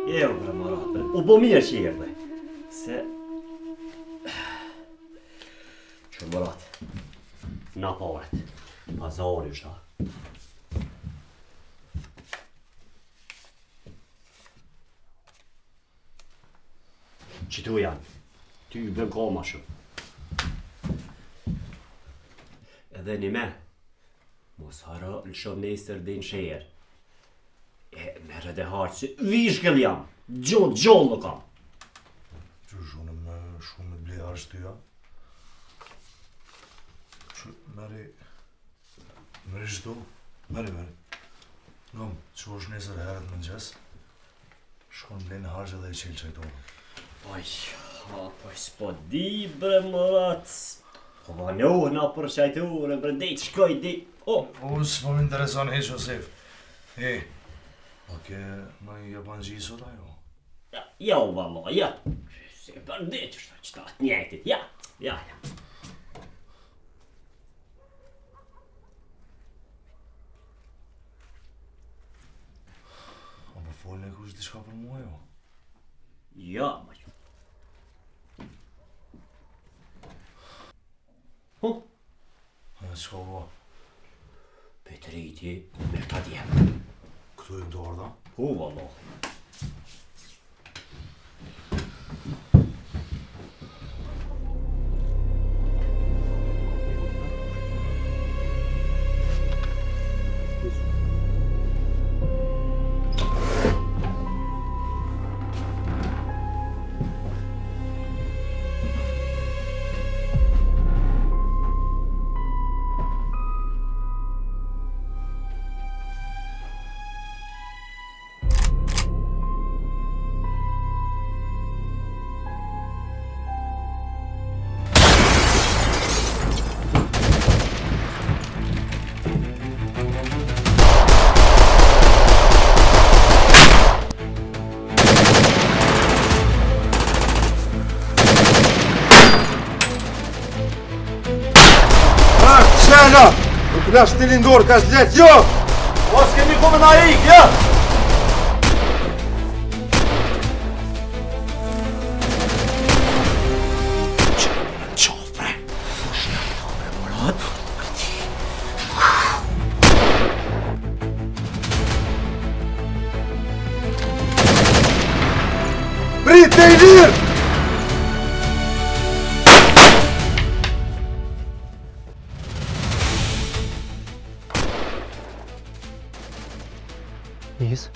Jo, bre Marat, u bo mirë që erdhe. Se... Që Marat, na paret, pazari është ta. Qitu janë, ty i bën koma shumë. Edhe një me, mos hara në shumë nesër dhe në shejer. Merë dhe harë që vishkëll jam, gjollë kam. Që shumë me ble arës të ja? Që meri shto, meri. Ngom, që është nesër herët më njës, shkon ble në harë dhe i qelë qajtonë. Poj, s'po di bre Marat. Po vanohë na për qajtore, bre dejtë shkoj di. Unë s'po m'intereson heq Josef. A ke ma i japan gjisot ajo? Ja, valla, ja. Se për dejtë është që ta të njëjtit, ja. A po folën e kush diçka për mua jo? Ja, ma ju. Qka ua? Petriti me ka djemë. Këtu e më dorë da? Valla. Nuk na shtilin dorë ka zlet, jo! Mos kemi kome na ik, ja! Qofre! Shkajtore, Marat! Prit të i lirë! Nis,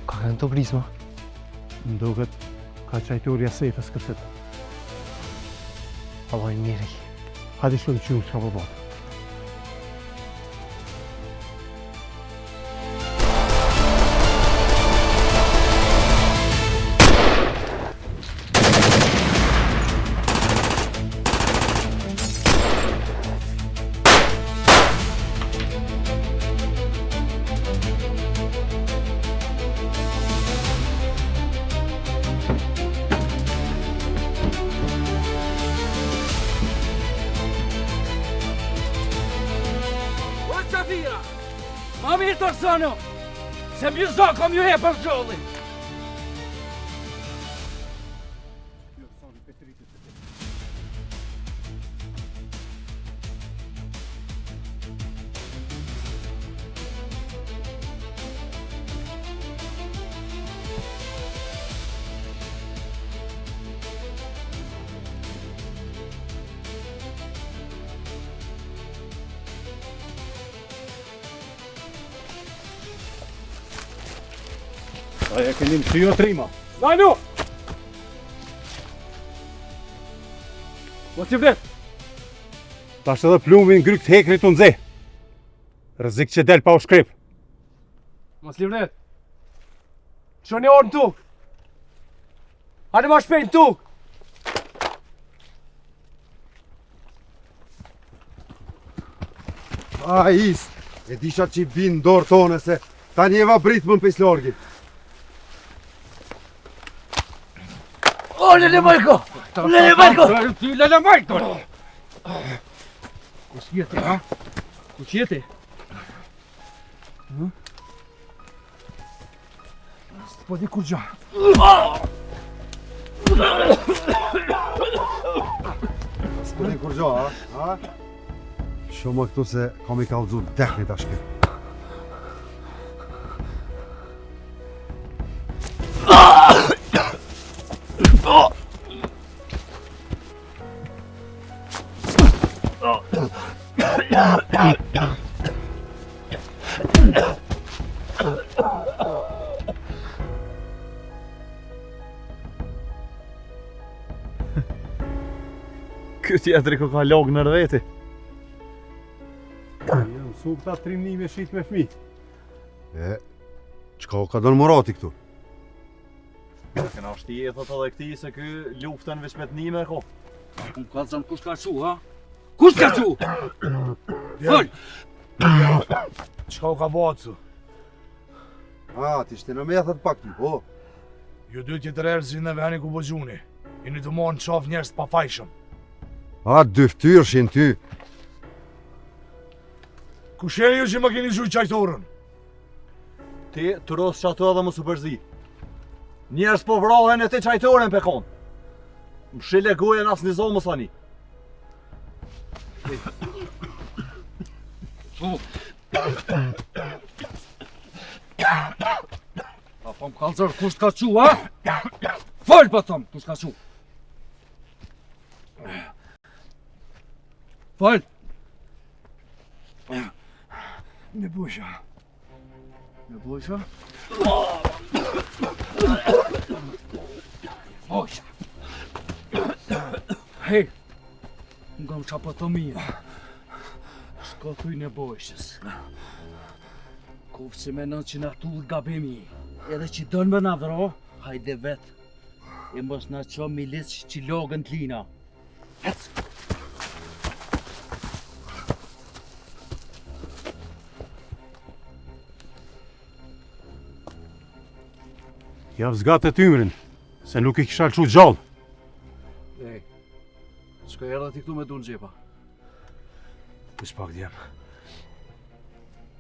ka kanë të prisma? Më duket ka qajturja sejtës kësët. Allah i mirë. Hadi shumë qymë që ka përbotë. Ma mirë të rësano, se më jëzo kom ju e për gjolli. Aja keni më shio trima. Nanu! Mos i vlet! Ta është edhe plumbin ngryk të hekrit unë ze. Rëzik që del pa u shkrip. Mos i vlet! Qoni orë në tuk! Hajde ma shpejt në tuk! A is, e disha që i binë dorë tone se ta njeva britë më në peslorgit. O, Lele Majko! Lele Majko! Ty, Lele Majko! Kus jeti, ha? Kus jeti? s'po di kur gjë. S'po di kur gjo, ha? Shumë këtu se kam i kallëzu dekni tash kë. Ky tjetëri ku ka logë në rëveti. Jam su këta trimnime shit me fmi. E, qka o ka donë Murati këtu? Këna është i e thot edhe këti se ky luftën veç me të nime ko. Unë ka zënë kush ka qu, ha? Kush ka qu? Fëll! Qka u ka bëhat su? Ti shte në methet pak ty, po? Ju dy tjetër erë zinë në veni ku bëgjuni. Jeni të morë në qaf njerës pa fajshëm. Dy ftyrshin ty. Ku sheni ju që më keni gjuj qajtorën? Ti të rosë që ato edhe më superzi. Njerës po vrohen e ti qajtoren pe konë. Më shile gojen as një zonë më thani. A po më kalëzër kush ka qu, ha? Fëll për thëmë kush ka qu. Fëll! Me bujsha. Me bujsha? Bujsha! Hej! Nga më qa për të mija. Shko thuj në bujshës. Kufë si menon që na tullë gabimi. Edhe që dënë më na vro, hajde vetë. E mos na qo milis që logën t'lina. Hec! Jav zgatë e tymrin, se nuk i kisha lëshu gjallë. Ej, s'ka erdhe ti këtu me dunë gjepa. Pus pak djem.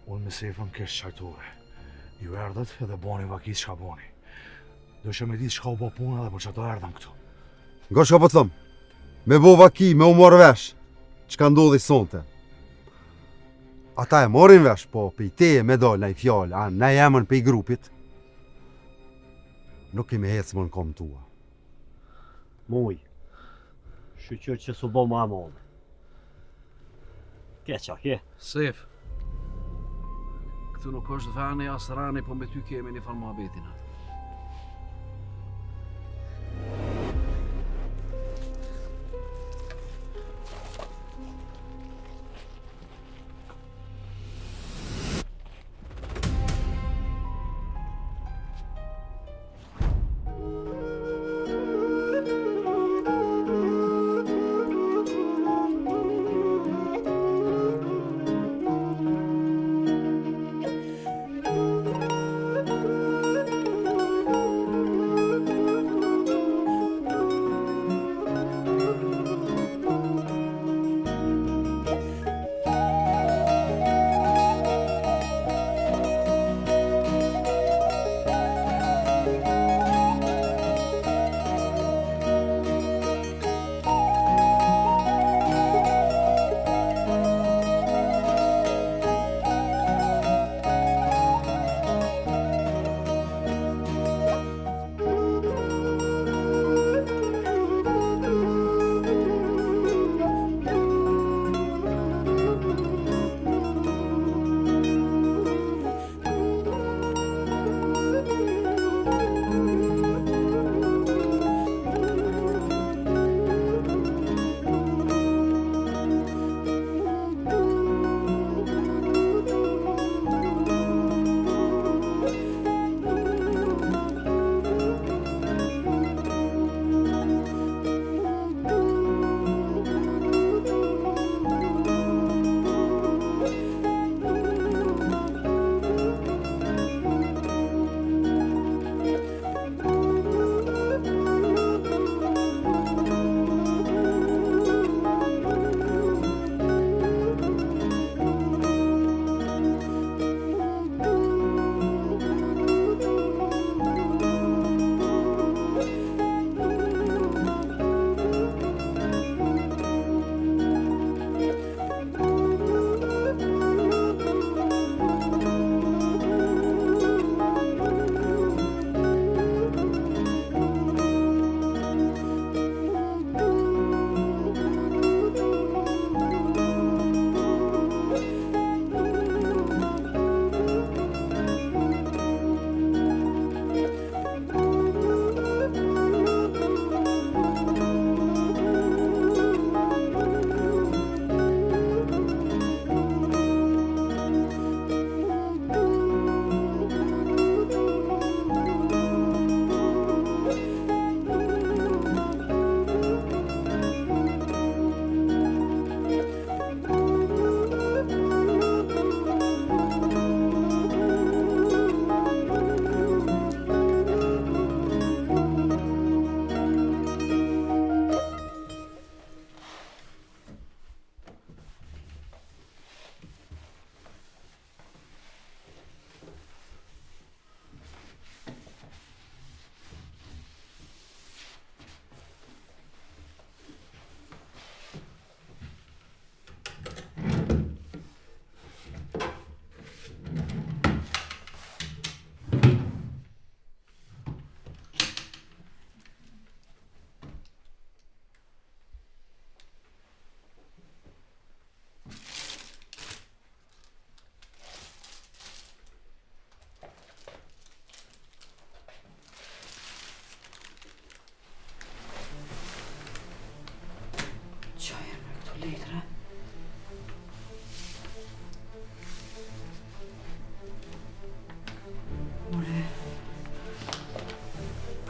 Unë me sefën kesh qajtore. Ju erdhet edhe boni vakis qka boni. Do që me ditë qka u bo puna dhe për që ato erdhen këtu. Nga shka po thëmë? Me bo vaki, me u morë vesh. Qka ndodhi sonte? Ata e morin vesh, po pe i teje me dole na i fjallë, a na jemën pe i grupit. Nuk kemi hecë më në kom tua. Muj, shqyqyr që su bo ma modë. Keqa, ke? Sef. Këtu nuk është vani as rani, po me ty kemi një farë muhabetin atë.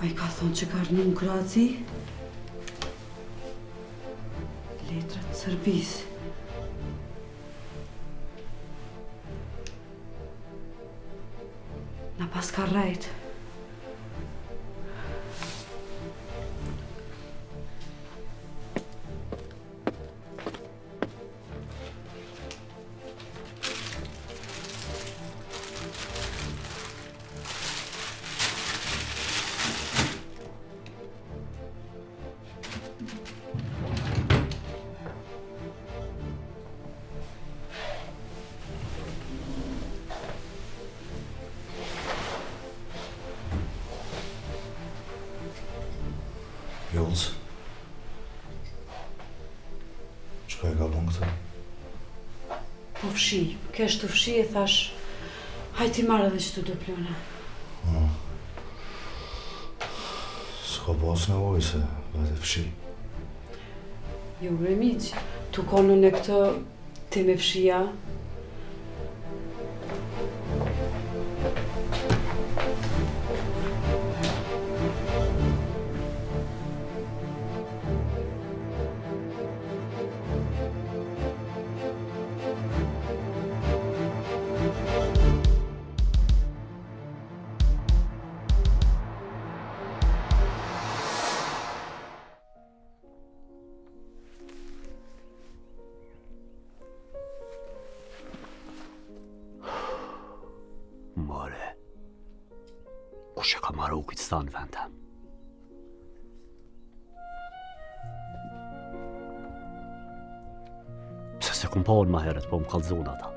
A I ka thonë që ka rënë në Kroaci? Letrat të Serbisë. Na pas ka rrejt. Jullës. Çka e ka bën këtë? Po fshi, kesh të fshi e thash, hajti marrë edhe që të do plona. S'ka pas nevojë se vetë fshi. Jo, bre miq, tu konën e këtë ti me fshia. More, kush e ka marrë u këtë stanë vend? Pse se kum pa unë ma herët, po më kallëzon ata.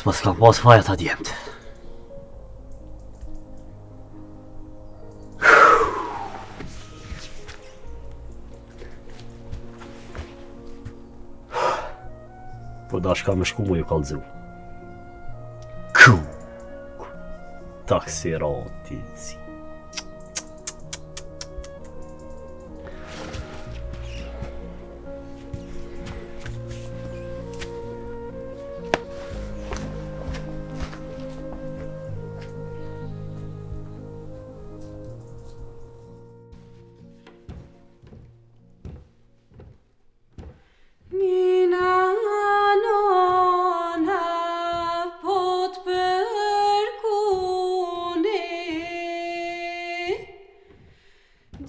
S'pas kam pas faja ta djemt. Po dash ka me shku mu ju kallëzu. Taksirati si.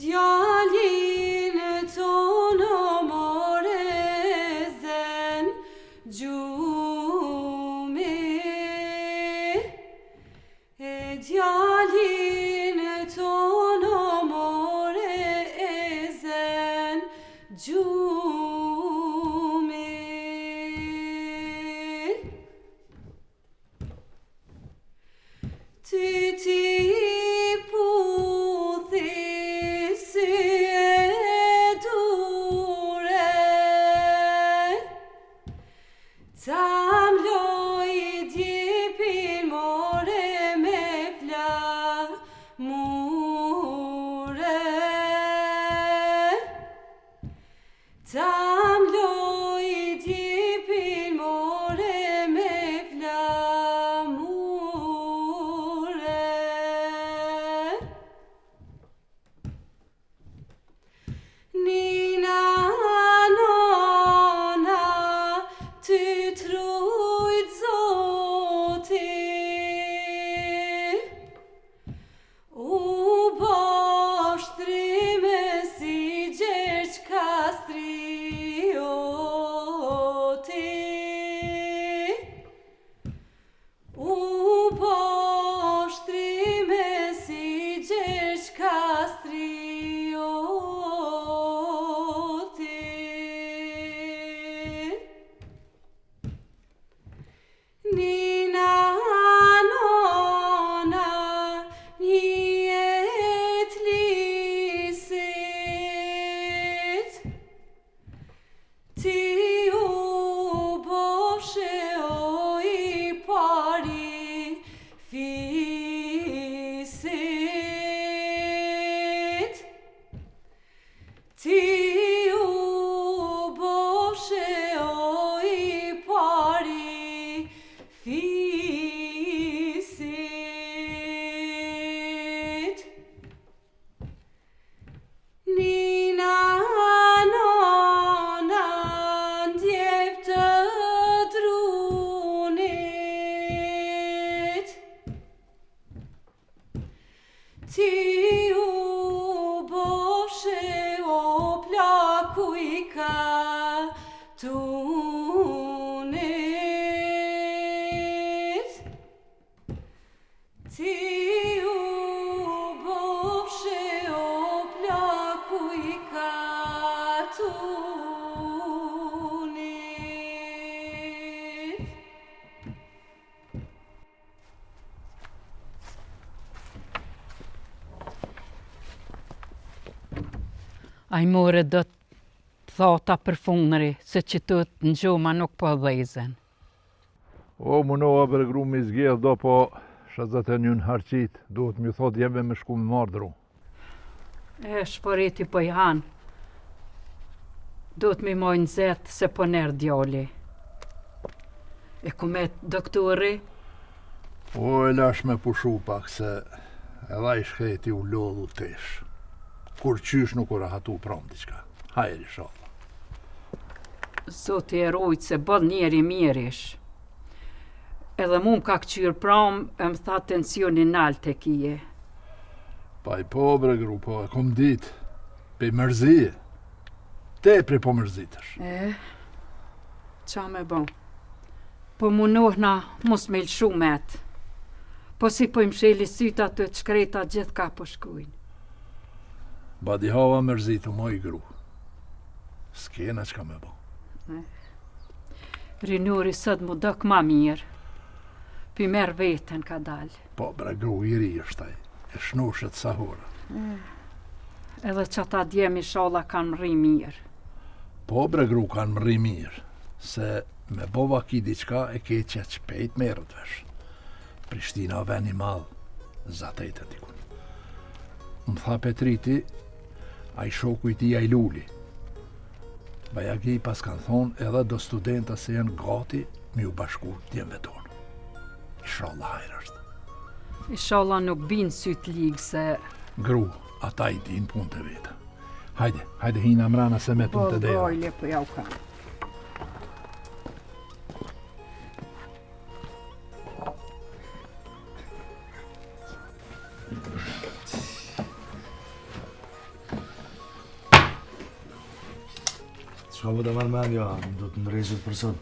Djalin tonë more zen gjume e djalin tonë more zen gjume ti Tam loj djepin more me flamure. Tam loj djepin more me flamure. Nina, nona, ty tro tunit ti u bofshe o plaku I katunit. Ai more do të thota për funëri, se që të në gjuma nuk po dhejzen. O, munova për gru me zgjedh do, po shazat e njën harqit, duhet më thot jeme me shku më mardru. E shporiti po janë. Duhet mi mojnë zetë se po nërë djoli. E kumet doktori? O, e lash me pushu pak se edhe I shkreti u lodhu tesh. Kur qysh nuk u rahatu prom diqka. Hajri shala. Zoti e rujtë se bod njeri mirish. Edhe mu më ka këqyrë prom, e më tha tensionin nalë të kije. Pa I po bre gru, po e kom dit. Pe mërzije. Te pre po mërzitësh. Qa me bon? Po munohna mos me lëshu met. Po si po I msheli syta të të shkreta gjithë ka po shkujnë. Badi hava mërzitu moj gru. S'kena qka me bon. Rinuri sot mu dëk ma mirë. Pi merë vetën ka dalë. Po bre gru I ri është taj. E shnushet sahura. Edhe që ta djemi shalla kanë më rri mirë. Po bre gru kanë më rri mirë. Se me bova ki diqka e keqja qpejt merët vesh. Prishtina veni madh. Zatejt e dikun. Më tha Petriti, a I shoku I ti a I luli. Bajagi pas kanë thonë edhe do studenta se janë gati mi u bashku djemve tonë. Inshallah hajrë është. Inshallah nuk binë sytë ligë se... Gru, ata I din punë të veta. Hajde hina mrana se me punë të dera. Bojle po ja u ka. Qa vë të mërmendja, do të ndrejshët për sot.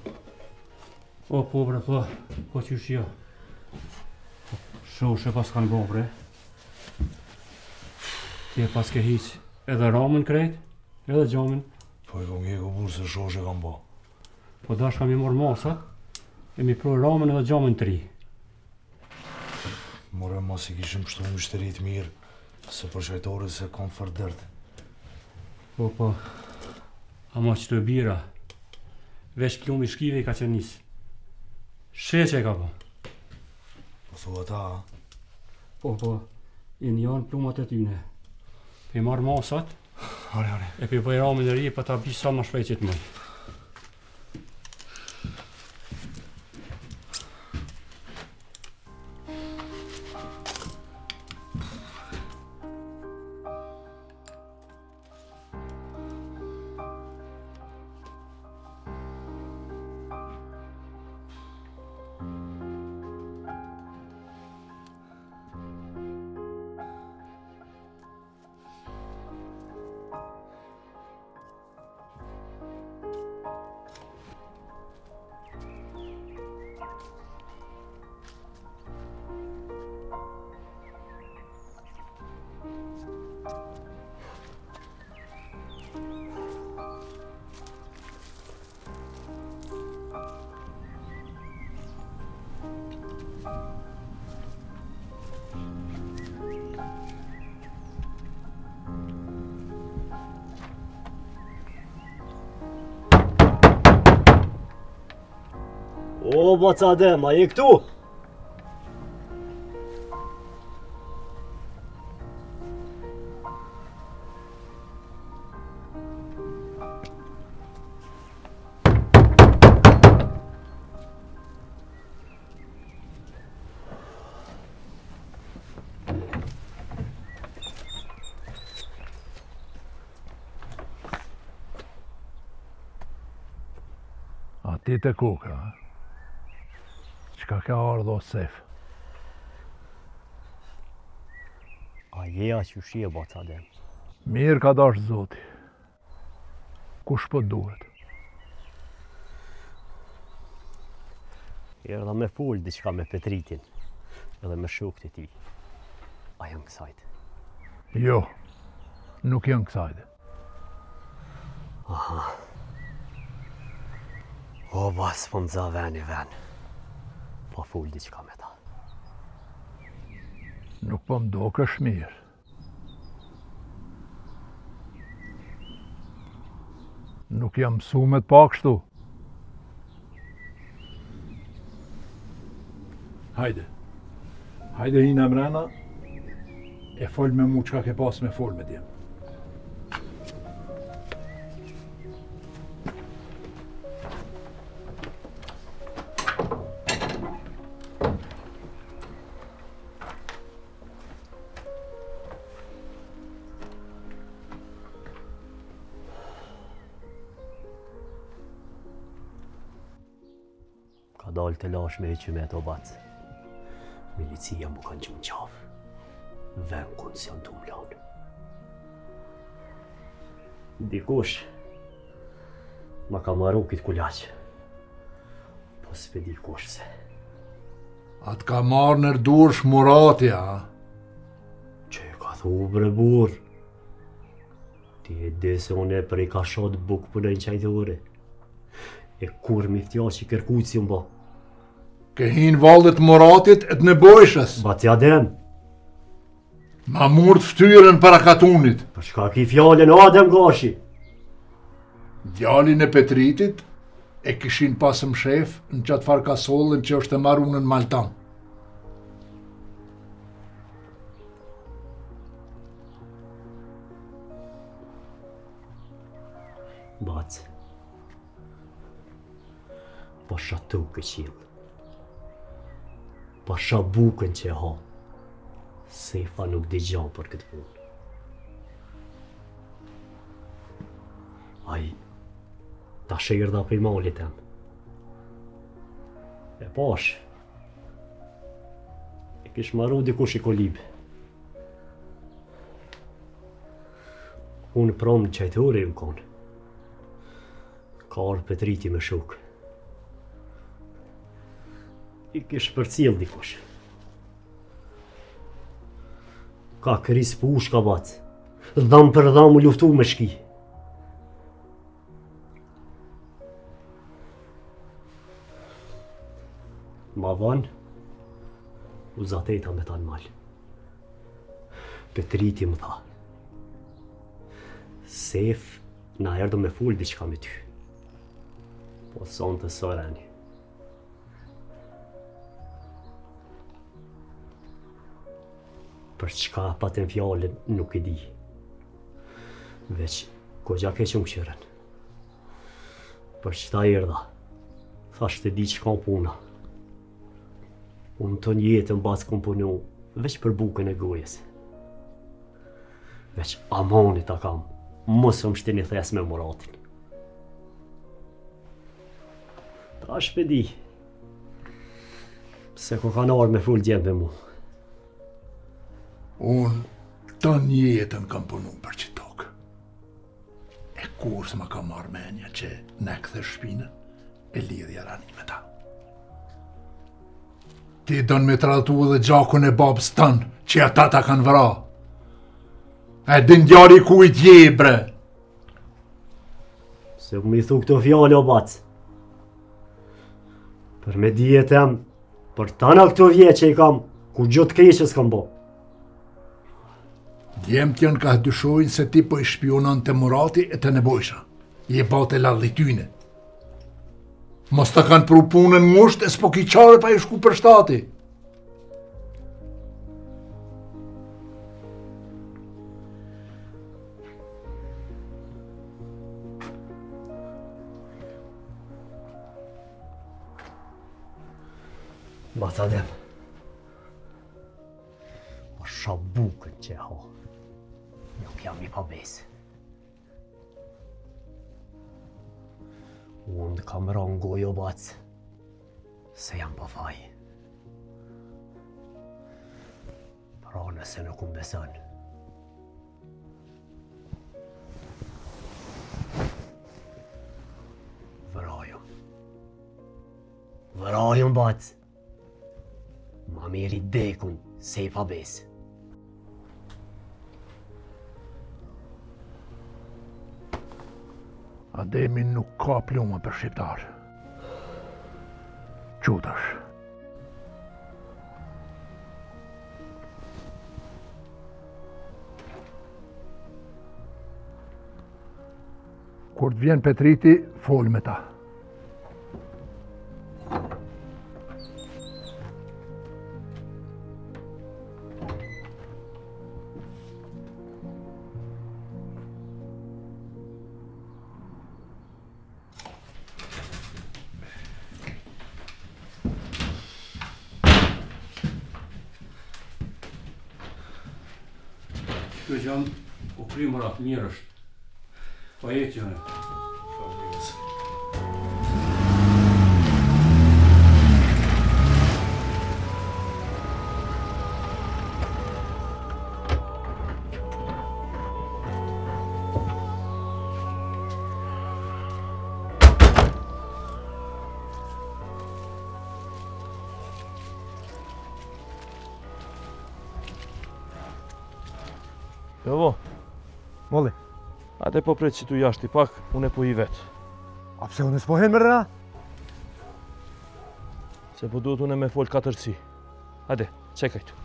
O, po bre, po qysh jo. Shoshe pas kanë bo bre. Ti e pas ke hiq edhe ramën krejt, edhe gjamin. Po e kom keko burë se shoshe kam bo. Po dash kam I morë masa, e mi proj ramën edhe gjamin të ri. More mas I kishim pështu në shterit mirë, se për shajtore se kam fër dërt. Po, ama që të e bira, vesh plumbi shkive I ka qenë nisë. Sheqe ka po. Po thua ta, a? Po, I janë plumat e tyne. Pe marë masat, Are. e pe bëj ramën e ri, pa ta bish sa ma shpejt që të mëj. O, Bacadem, a je këtu? A ti të kuka, ha? Qka ka ardhë o sef? A je a që shie, Bacadem? Mirë ka dash zoti. Kush po duhet? Erdha me fol diçka me Petritin, edhe me shokët e tij. A janë kësajt? Jo, nuk janë kësajde. Aha. O, bas, po më dza veni ven. Po fol diçka me ta. Nuk po më dokesh mirë. Nuk jam mësu me të pa kështu. Hajde. Hajde hina mrena e fol me mu qka ke pas me fol me djem. Ka dalë të lash me heqy me ato bac. Milicia mu kanë qënë qafë. Ven kun si janë të mlanë. Dikush ma ka maru këtë kulaq. Po s'pe dikush se. Atë ka marrë nërdursh Murati, a? Që e ka thu bre burr. Ti e di se unë e prej ka shot buk për në qajtore. E kur mi ftja që kërkujtë si mba. Ke hinë valdet Muratit e të nebojshës. Ba t'ja dem. Ma murët ftyrën para katunit. Për shka ki fjallën Adem Gashi. Djalin e Petritit e kishin pasëm shef në qatë far kasollën që është e marunën Maltan. Bac. Pasha tukë qilë. Pasha bukën që e ha. Sefa nuk digjan për këtë punë. Ai, ta shërda për i malit tem. E pash, e kish maru dikush i kolib. Unë prom në qajtore më konë. Ka arë Petriti me shukë. I kish përcil dikush. Ka këris push ka bac. Dham për dham u luftu me shki. Ma van, u zateta me tanë mal. Petriti më tha. Sef, na erdë me full diqka me ty. Po son të sorani. Për çka patën fjallën nuk e di. Veç, kogja ke që më këshyren. Për qëta erdha, thash të di që kam puna. Unë të njetën bas kom punu, veç për bukën e gojes. Veç amonit ta kam, mos më shtini thes me Muratin. Ta shpedi, se ko kanë arë me full djemë me mu. Unë të njetën kam punu për që tokë. E kur s'ma ka marrë menja që ne këthe shpinën, e lidhja rani me ta. Ti don me tratu dhe gjakun e babës tanë, që ata ta kanë vra. E din djari ku i tje, bre. Se më i thu këto fjallë o bac. Për me dijetem, për tana këto vje që i kam, ku gjotë keqës kam bo. Djemë tjën ka dyshojnë se ti po i shpionon të Murati e të nebojsha. Je bate lallityne. Mos të kanë pru punën ngusht e s'po ki qare pa i shku për shtati. Baca dem. Po sha bukën që e ha. Nuk jam i pabesë. Unë kam rangoj o bac, se jam pa faj. Pra nëse nuk unë beson. Vrajo. Vëraj unë batë. Ma meri dekun, se i pa besë. Ademi nuk ka plumë për shqiptar. Qutash. Kur të vjen Petriti, fol me ta. Kjo gjanë u primëra mirë është. Pa e qëne. Jo, Molli, ate po pret që tu jashti pak, unë e po i vetë. a pse unë s'po hen më rëna? Se po duhet unë me fol 4C. Hajde, çekaj tu.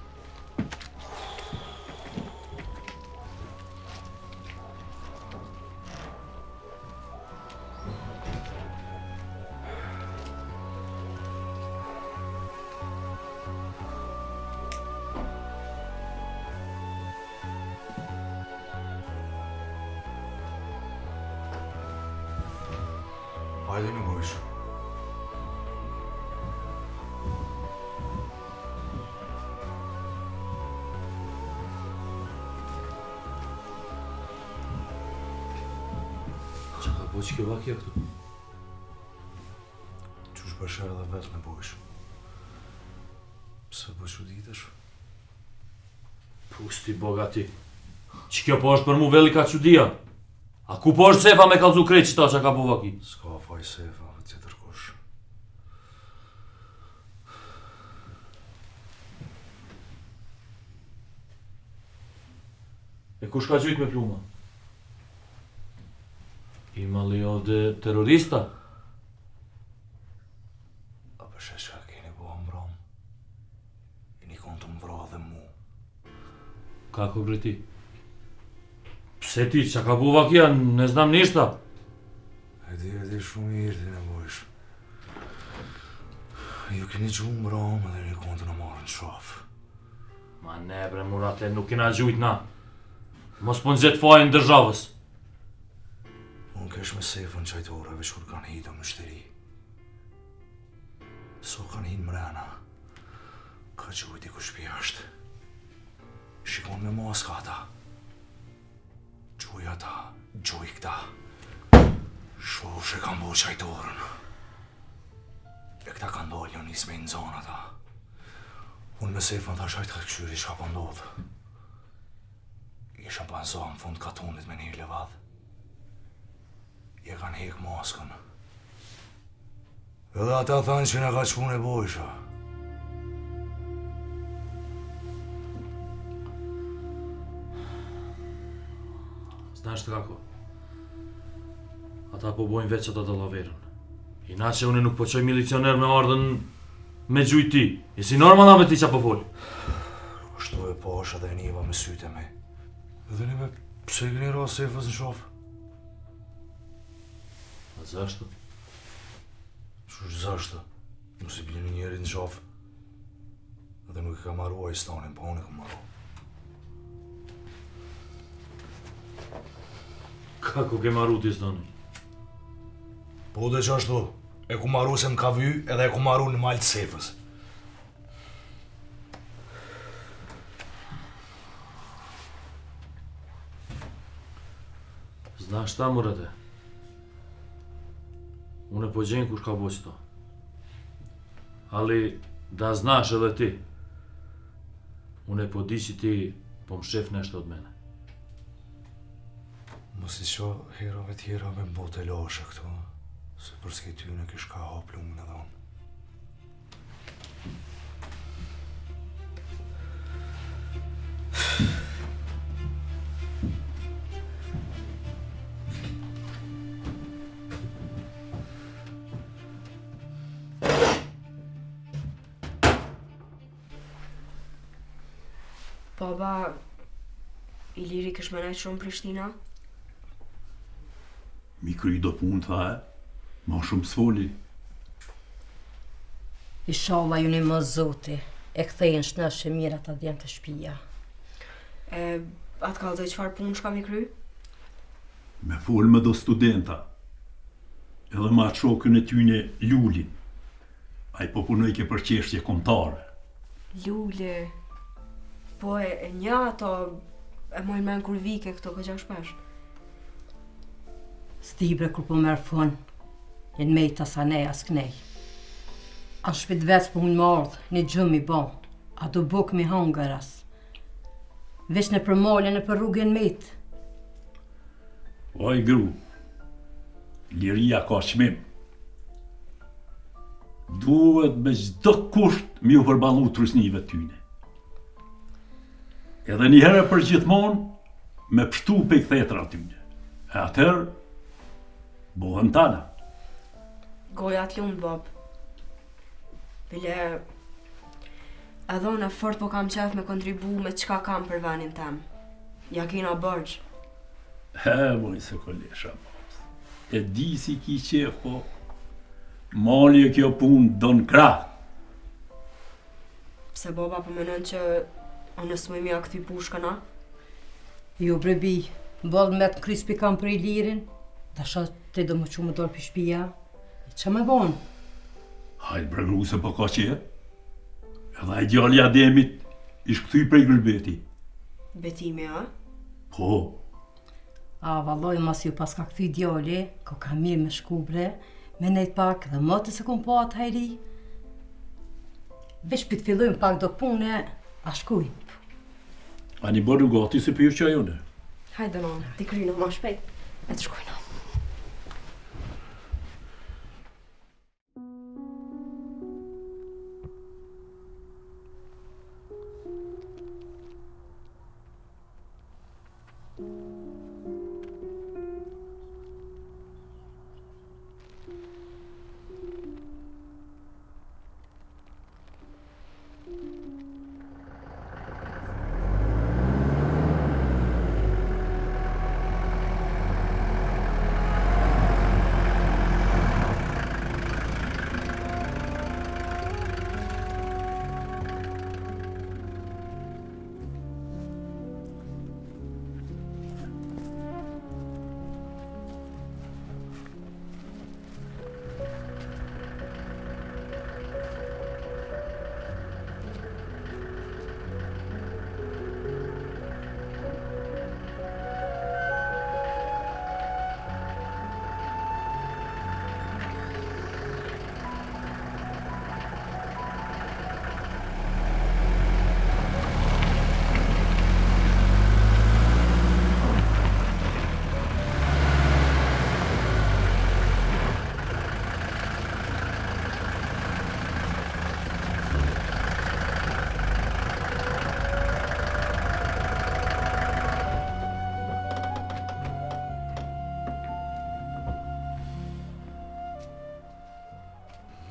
Hajde në mojsh. Që ka po që kjo vakja këtu? Qush bashkë edhe vetë me bojsh. Pse po që ditësh? Pusti bogati. Që kjo po është për mu veli ka qudia? A ku po është sefa me kalzu krejt qita që ka po vaki? S'ka faj sefa, tjetër kush. E kush ka gjujt me pluma? Ima leo dhe terrorista? A përshë që keni po mbram? I një konë të mbra dhe mu. Kako bre ti? Pse ti që ka bu vakia, ne znam nishta? E di shumë mirë ti në bojsh. Ju keni gju mbram edhe një konë të në marrë në shafë. Ma ne bre murate, nuk kena gjujt na. Mos po nxet fajin dërzhavës. Unë kesh me sefën qajtore veç kur kanë hitë më shtëri. So kanë hinë mrena. Ka gjujt i kush pjashtë. Shikon me maska ata. Gjuj ata, gjuj këta. Shosh e kanë bo qajtorën. E këta kanë dollë njës me në zonë ata. Unë me sefën tha shajt ka këshyri që ka po ndodhë. Isha pa në zonë fund katunit me një levadh. Je kanë hek maskën. Edhe ata thanë që në ka qpun e bojsha. Znash të kako? Ata po bojnë veç ata të laverën. Inače une nuk po qoj milicioner me ardhen me gjujt ti. Jesi normal me ti qa po fol. Kështu e pasha dhe njëva me syte me. Edhe një me pse këni ra sefës në shofë. A zashtu? Shush zashtu? Nësi bjeni njerit në shofë. Edhe nuk i ka marrua i stanin, pa unë i ka marrua. Kako ke marru ti stanin? Po dhe qashtu, e ku marru se më ka vy edhe e ku marru në malë të sefës. Znash ta mërete. Unë po gjenë kush ka bo qëto. Ali, da znash edhe ti. Unë po di që ti po më shef neshtë od mene. Mos i qo herave tjera me bote lashe këto. Se për s'ke ty në kish ka hap lumin edhe unë. Baba, Iliri kish më nejtë shumë Prishtina? Mi kry do punë, tha e, ma shumë s'foli. Inshallah ju një më zoti, e kthejnë shnesh e mira ta djenë të shpia. Atë ka dhe qëfar punë shka mi kry? Me folë me do studenta, edhe ma shokën e tyne Lulin. A I po punoj ke për qeshtje kontare. Lule, po e një ato e mojnë men kur vike këto këgja shpesh. Stibre kur po merë fun, jenë mejta sa ne as knej. A shpit vec po unë më ardhë, një gjëmi bon, a do buk mi hangër as. Vesh në për mollën e për rrugën mejtë. Oj gru, liria ka qmim. Duhet me çdo kusht mi u përballu trusnive tyne. Edhe njëherë për gjithmonë me pështu pe kthetra tyne. E atëherë, bohen tana. Goja t'lumë, bab. Bile, edhe unë e fort po kam qef me kontribu me qka kam për venin tem. Ja kina bërgj. Moj se kolesha, babs. E di si ki qef, po mali e kjo pun don krah. Pse baba po menon që unë s'më mja këthi pushkëna? Jo brebi, boll me të krispi kam për Ilirin, dasha ti do më që më dorë për shpia, që me bon? Hajt bregru se po ka qef. Edhe e djalli Ademit ish këthy prej gëlbeti. Betimi, a? Po. A, valloj, mas ju pas ka këthy djalli, ko ka mirë me shkubre, me nejt pak dhe më të se kom po atë hajri. Vesh për të fillojmë pak do pune, a shkuj. A një bërë gati se për që ajone? Hajde nana, ti kryno ma shpejt, e të shkujna.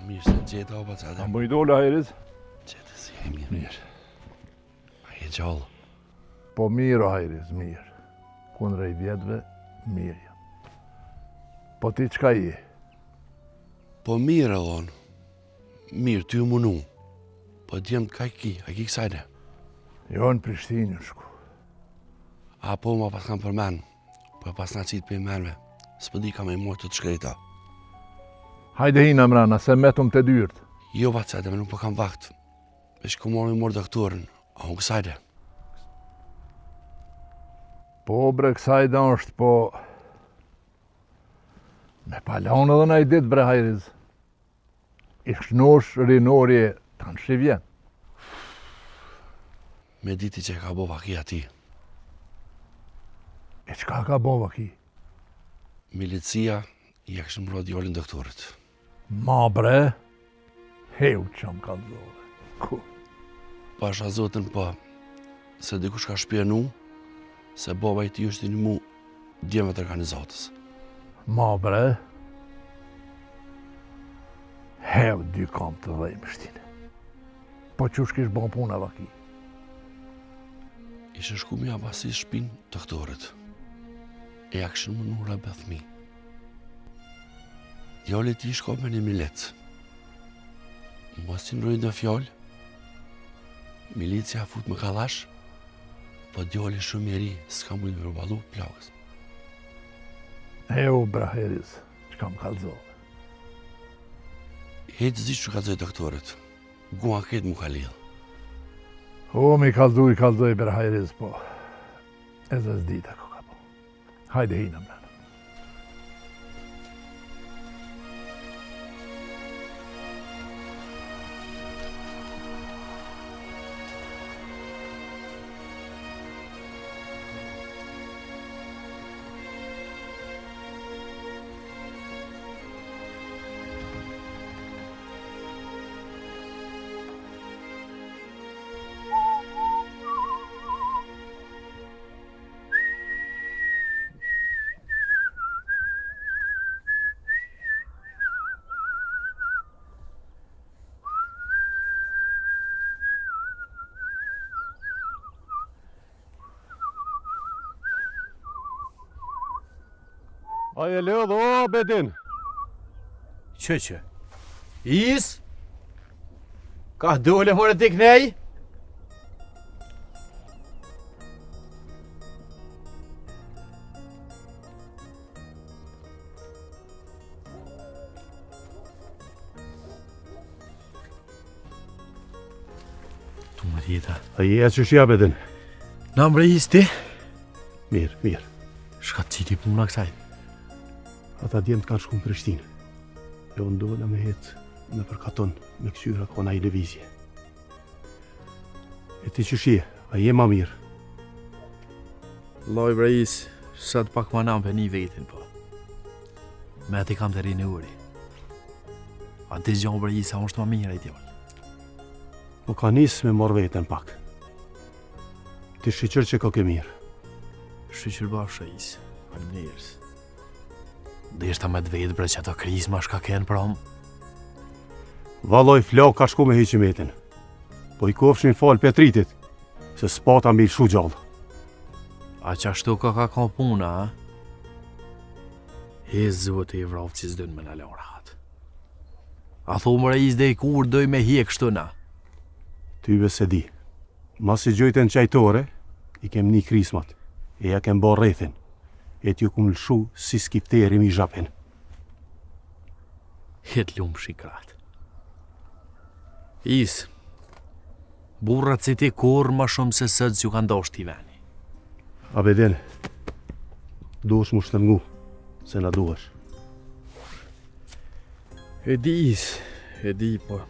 Mirë se gjeta o pacate. A më i dole, Hajriz? Gjeta si e mirë. Mirë. A je gjallë? Po mirë, Hajriz, mirë. Kundra I vjetëve, mirë jam. Po ti qka je? Po mirë, Elon. Mirë, ty u munu. Po djemë ka ki, a ki kësajne? Jo në Prishtinë shku. A po ma pas kam përmen, po e pas na qitë për I menve. S'po di ka me I morë të shkreta. Hajde hina mrana, se metum të dyrt. Jo, pacate, me nuk po kam vakt. Vesh ku morë I morë doktorën, a unë kësajde. Po, bre, kësajde është, po... Me palonë edhe na I ditë, bre, Hajriz. Ishnosh rinorje të në shivjen. Me diti që ka bova ki ati. E qka ka bova ki? Milicia I këshë mbro djallin doktorit. Ma bre, heu që më ka dhore. Ku? Pasha zotin po, se dikush ka shpjenu, se baba I ti është I një mu djemët organizatës. Ma bre, heu dy kam të dhejmë shtine. Po që shkish bon puna vaki? Ishe shku mi abasi shpin doktorit. E ja këshën më nura bëthmi. Djali ti shko me një milet. Mos ti nrojnë në fjallë. Milicia fut më kalash, po djali shumë i ri, s'ka mujtë me përbalu plagës. E u Braheriz, që kam kalzove. Hejtë zi që kalzoj doktorit. Gua këtë mu ka lidhë. O, mi kalzoj Braheriz, po. E zë zdita ko ka po. Hajde hina mrena. Aje lëdh, o, Bedin. Që? Is? Ka dole more t'i knej? Tu më tjeta. Aje e që shja, Bedin. Na mbre is ti? Mirë. Shka cili puna kësaj? Ata djemë kanë shku në Prishtinë. Jo ndolla me hetë me përkaton me kësyra kona i lëvizje. E ti që shie, a je ma mirë? Loj Brais, sot pak ma nam për një vetin po. Me ti kam të rinë uri. A ti gjohë Brais, a është ma mirë e djollë. Po ka nisë me morë vetën pak. Ti shqyqër që ko ke mirë. Shqyqër bashkë is, falem njerës. Dhe ishta me dvetë bre që ato krizma shka kenë prom. Valoj flok ka shku me heqimetin. Po i kofshin falë Petritit, se s'pata mbi shu gjallë. A që ashtu ka puna, a? E zote i vrovë që s'dën me në lorat. A thumë Reis dhe i kur doj me hjek shtu na? Tyve se di. Mas i gjojten qajtore, i kem një krismat, e ja kem bo rrethin. E t'ju kum lëshu si skipteri mi zhapin. Het lumë shikrat. Is, burrat si ti kur ma shumë se sëtë që kanë dosh t'i veni. A Bedin, duesh mu shtërngu, se na duesh. E di is, e di po.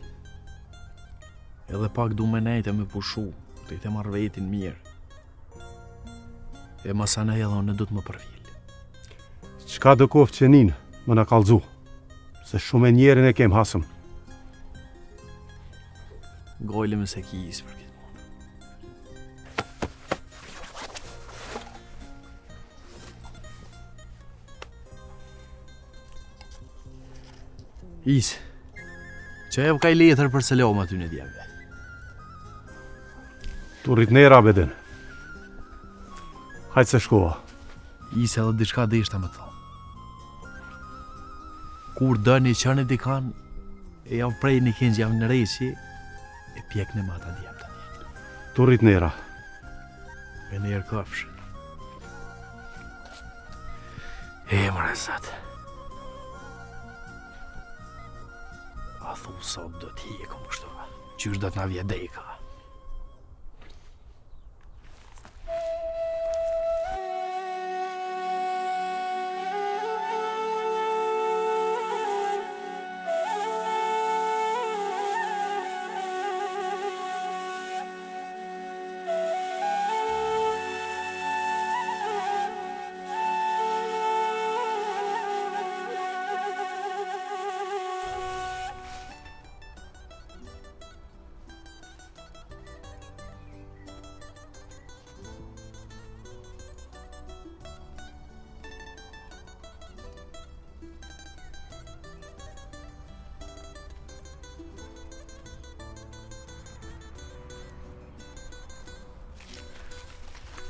Edhe pak du me nejte me pushu, të i te marrë vetin mirë. E masane edhe në du të më përvil. Qka do kofë që ninë, më në kalzu, se shumë e njerin e kem hasëm. Gojle me se ki isë për këtë mund. Isë, që e ka i letër për se loma ty në djeve. Tu rritnera, Bedin. Hajtë se shkova. Isë edhe diçka dhe ishta me thonë. Kur dëni qënë i dikan, e javë prej një këngjë javë në rejshi, e pjek në mata djemë të një. Tu rritnera. E njerë këfshë. E mërë zatë. A thu sot do t'i e këmë kështu, qysh do t'na vje deka.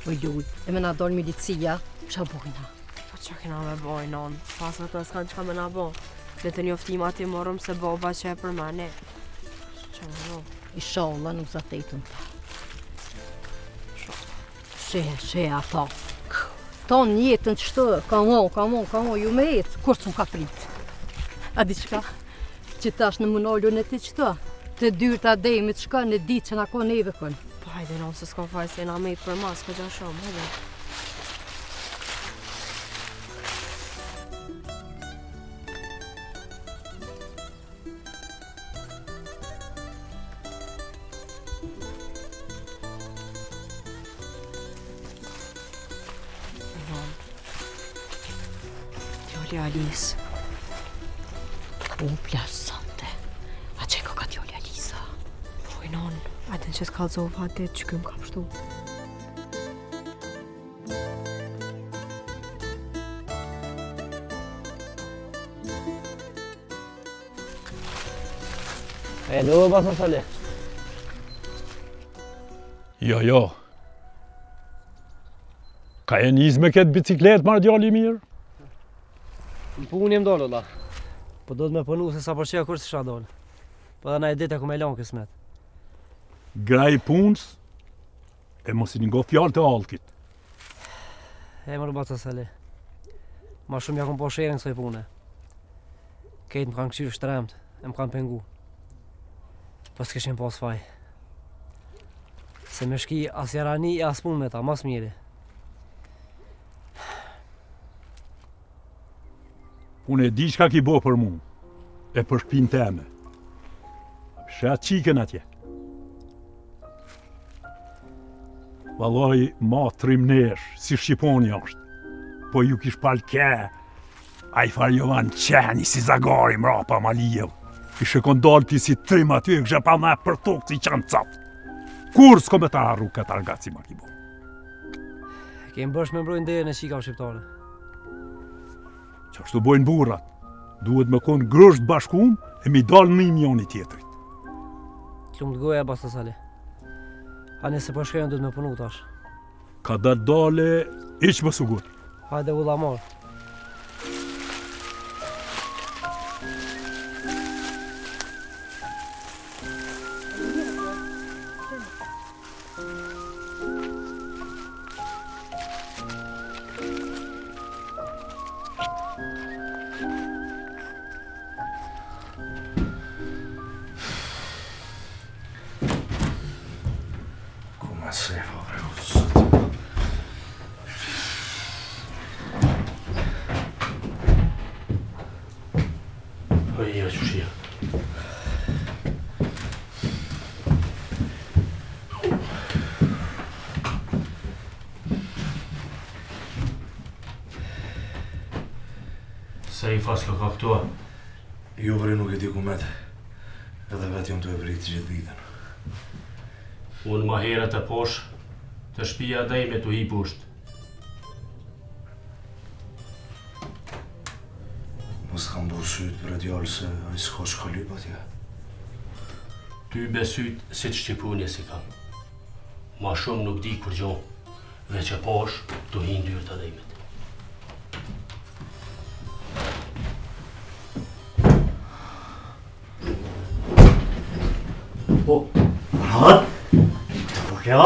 O luj, e me na dollë milicia, qa bojna? Po që kena me boj, non? Pasat në s'kan qka me na bo. Le të njoftima ti morëm se boba që e për mene. Që me no? Inshallah nuk za tejtën ta. She ata. Ton jetën qëtë, ka mo, ju me jetë, kur s'm ka prit. A di qka? Që tash në mënollun e ti qëta? Të dyrta dejmit qka në ditë që na ko neve kën. Po hajde non, se s'kom faj se na mejt për mas, ko gja shumë, hajde. Djali Alice. O plasante, a që ka djali Alisa? Oj non, ajde që s'kallzova atë që këm kam shtu. Hello, Basa Saleh. Jo. Ka e njës me këtë biciklet, marrë djali mirë? Në punë jem dollë, la. Po do të me punu se sa përqeja kur s'isha dollë. Po dhe na e ditë e ku me lanë kësmet. Graj punës, e mos i ngo fjallë të alkit. E mërë Basa Saleh. Ma shumë ja kom po shere në kësoj pune. Kejtë më kanë këshyrë shtremt, e më kanë pengu. Po s'kishin pas faj. Se me shki as jarani e as punë me ta, mas miri. Unë e di çka ki bo për mu, e për shpin teme. Shet qiken atje. Valoj ma trimnesh, si Shqiponi është. Po ju kish pal ke, a i far Jovan qeni si zagari mrapa Malijev. Ishe kondol ti si trim aty e kështë pa me për tokë si qanë catë. Kur s'ko me ta arru këtë argaci ma ki bo? Kemë bësh me mbrojnë derën e qika shqiptare. Që ashtu bojnë burrat, duhet me konë grësht bashkum e mi dalë 1 milioni tjetrit. Klumë të goja, Basa Saleh. A nëse për shkejnë duhet me punu tash. Ka da dale, iq më sugur. Hajde u dha marë. Oj, qëshia. Se i faska ka këtua? Jo bre nuk e di ku mete. Edhe vetë jom të e britë gjithë ditën. Unë ma herët e posh, të shpia dhej me të hi pusht. Mos kam bu sytë për e djallë se a i s'ka shka lyp atje. Ty besyt si të Shqipunje si kam. Ma shumë nuk di kur gjo, veç e posh të hi ndyrë të dhejmet. Po, Arhat? Këtë po kja?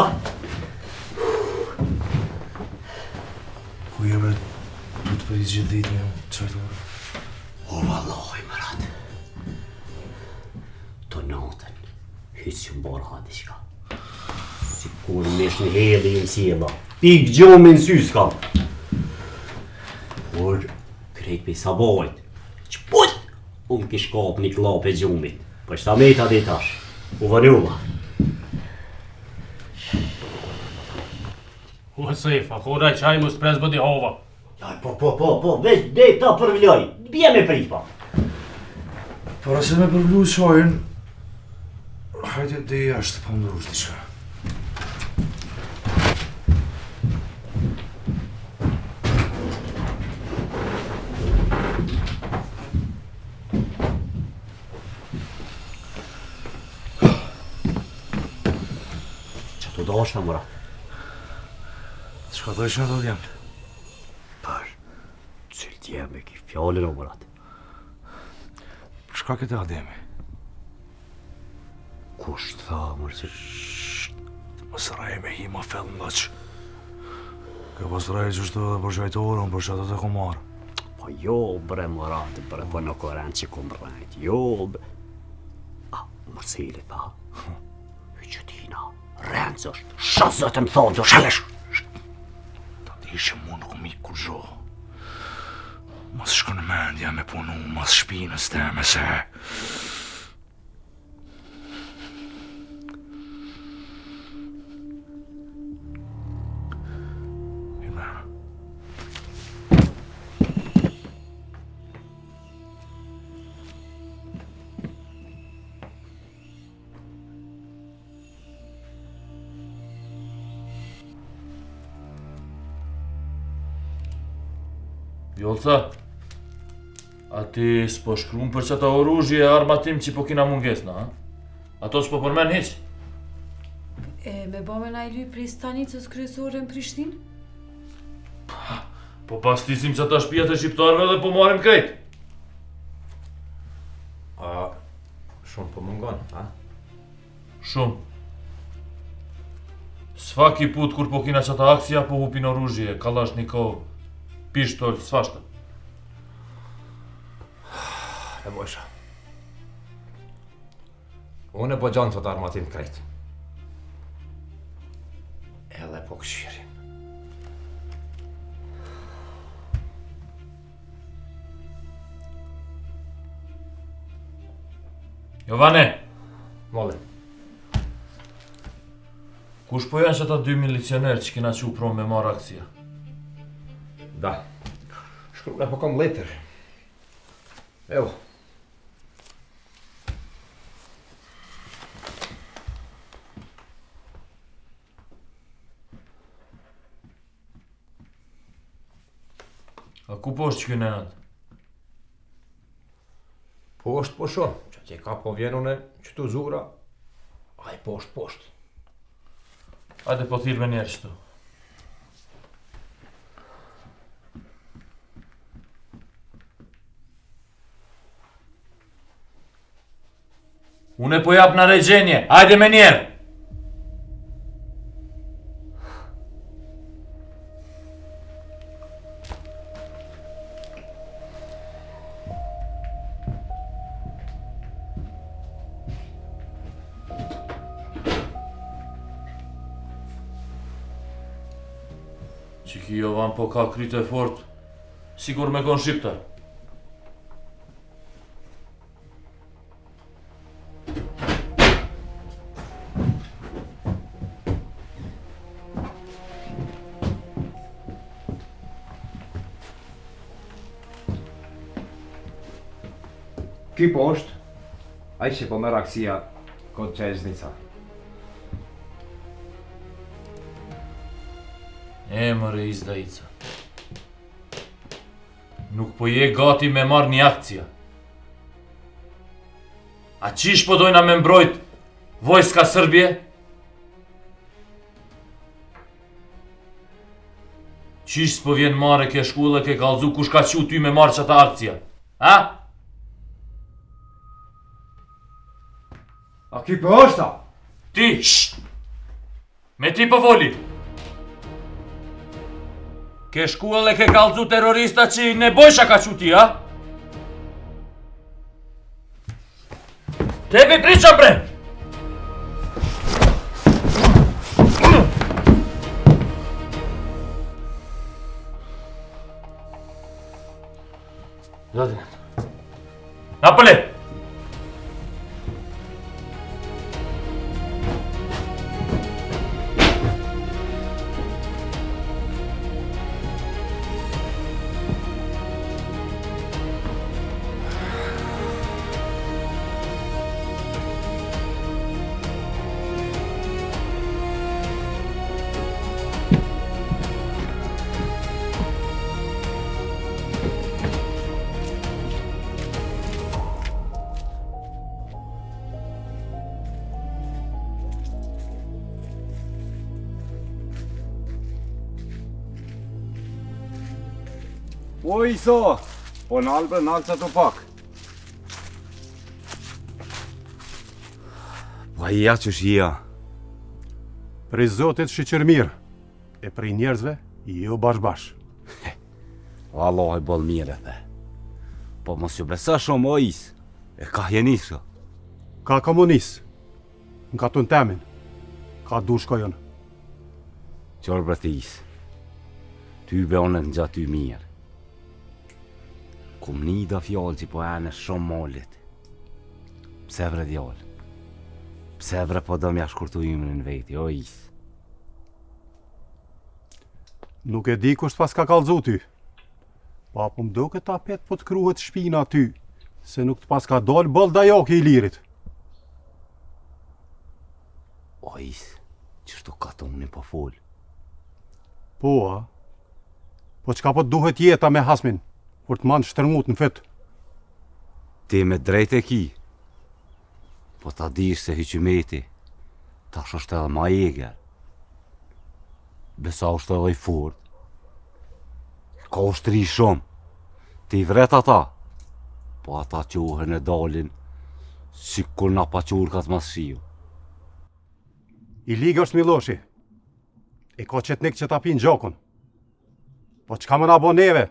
Ku jeme du të përis gjithë ditë me qajtë orë? O, vallaj, Arhat. Të natën, hytë që më barë hati qka. Si kur mesh në hedhe i në sjela. Pik gjomi në sy s'kam. Por, krejt për i sabajt. Që put, unë kish kap një klap e gjomit. Për shta me ta dhe tash. U vënjuva. U sefa, kodaj qaj mu s'prez bëdi hova. Ja, po, veç dhe ta përvloj. Bje me pripa. Para se me përvlu qajën, hajde dhe jashtë pa më drush diqka. Që të dashta, mëra. Çka do ishin ato djemt? Cilë djeme ki fjallin o mërat. Çka këtë Ademi? Kush tha, mërë që... Mos raj me hi ma fell nga që. Ka pas raj që shtë dhe për shajtorën, për shatë të kumarë. Po jo, bre mërat, bre, po në koren që kom rajt, jo, bre. A, mërcilit, pa. E që tina, rëndës është, shazët e më thonë, do shalesh. Ta di që mu nuk mi kur zho. Mas shkën mendja me punu, mas shpinës teme se... Jolca, a ti s'po shkruan për qëta oruzhje e armatim që po kina mungesna, ha? Ato s'po përmen hiq? E me bëme na i lyp prej stanicës kryesore në Prishtinë? Po pas tisim qëta shpijat e shqiptarve dhe po marim krejt. A, shumë po mungon, ha? Shumë. Sfaki put kur po kina qëta aksia po hupin oruzhje, Kalashnikov, pishtol, sfashtë. E bojsha. Unë e po gjanë të armatim krejt. Edhe po këshirin. Jovane! Mole. Kush po janë që ata 2 milicionerë që kina që pron me marrë aksia? Da. Shkruan po kam letër. Evo. A ku po është që kjo nenat? Po është po shoh, që që ka po vjenune që tu zura, a i po është poshtë. Hajde po thirë me njerë qëtu. Unë po jap në regjenje, hajde me njerë! Që ki Jovan po ka kryte fort, sigur me kon shqiptar. Ky po është, ai që po merr aksia kod Çelznica. Mëre Izdajica. Nuk po je gati me marrë një akcia. A qish po dojna me mbrojt vojska Sërbje? Qish s'po vjen marrë ke shkullë ke kallzu kush ka qu ty me marrë qëta akcia? Ha? A ky po është? Ti, shh! Me ti po voli! Ke shkullë ke kallzu terrorista që ne bojsha ka qu ti, ha? Tebi priqa bre! Zadin. Napoli! O Iso, po nalë që të pak. Po ja që shia. Prej Zotit shiqër mirë, e prej njerëzve, jo bashkë. Allah e bol mirë e the. Po mos ju besa shumë o Is, e ka jenisë. Ka komunisë, në ka të në temin, ka du shkojon. Qërë brëtë Is, ty beonët në gjatë ty mirë. Kum një da fjallë që po e në shumë mollit. Pse bre djallë? Pse bre po do mja shkurtu imën në veti, o Is? Nuk e di kusht pas ka kalzu ty. Pa po më doke ta pet po të kruhet shpina ty, se nuk të pas ka dollë bëll da joke i lirit. O Is, qështu ka të unë po full? Po, a? Po qka po të duhet jeta me Hasmin, kur të manë shtërngut në fyt? Ti me drejt e ki, po ta dish se hyqimeti, ta është edhe ma eger. Besa është edhe i furt. Ka ushtri shumë, ti vret ata, po ata quhen e dalin, si kur na pa qurkat mas shiu. I ligë është Miloshi, e ka qetnik që ta pinë gjakun. Po qka më na bo neve,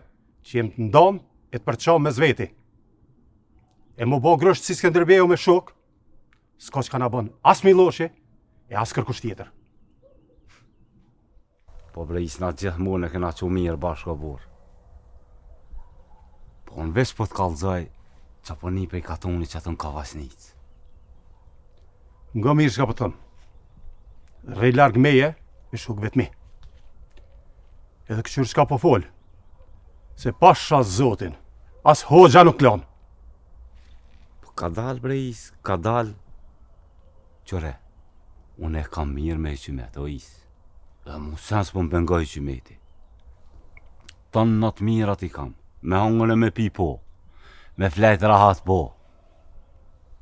që jem të ndonë e të përqam me zveti. E më bo grësht si Skënderbeu me shok, s'ka që ka na bon as Miloshi e as kërkush tjetër. Po bre isna gjithmonë e kena që mirë bashkë o burë. Po në vesh po të kalzoj, që po një prej katoni që atë në ka vasnicë. Nga mirë shka po thënë. Rej largë meje e shuk vetëmi. Edhe këqyr shka po folë, se pasha zotin, as hoxha nuk lanë. Po ka dalë bre is, ka dalë. Qore, unë e kam mirë me hyqimet, o is. Dhe mu sens po më bengoj hyqimeti. Tonë në të mirat i kam, me hangën e me pi po, me flejt rahat po.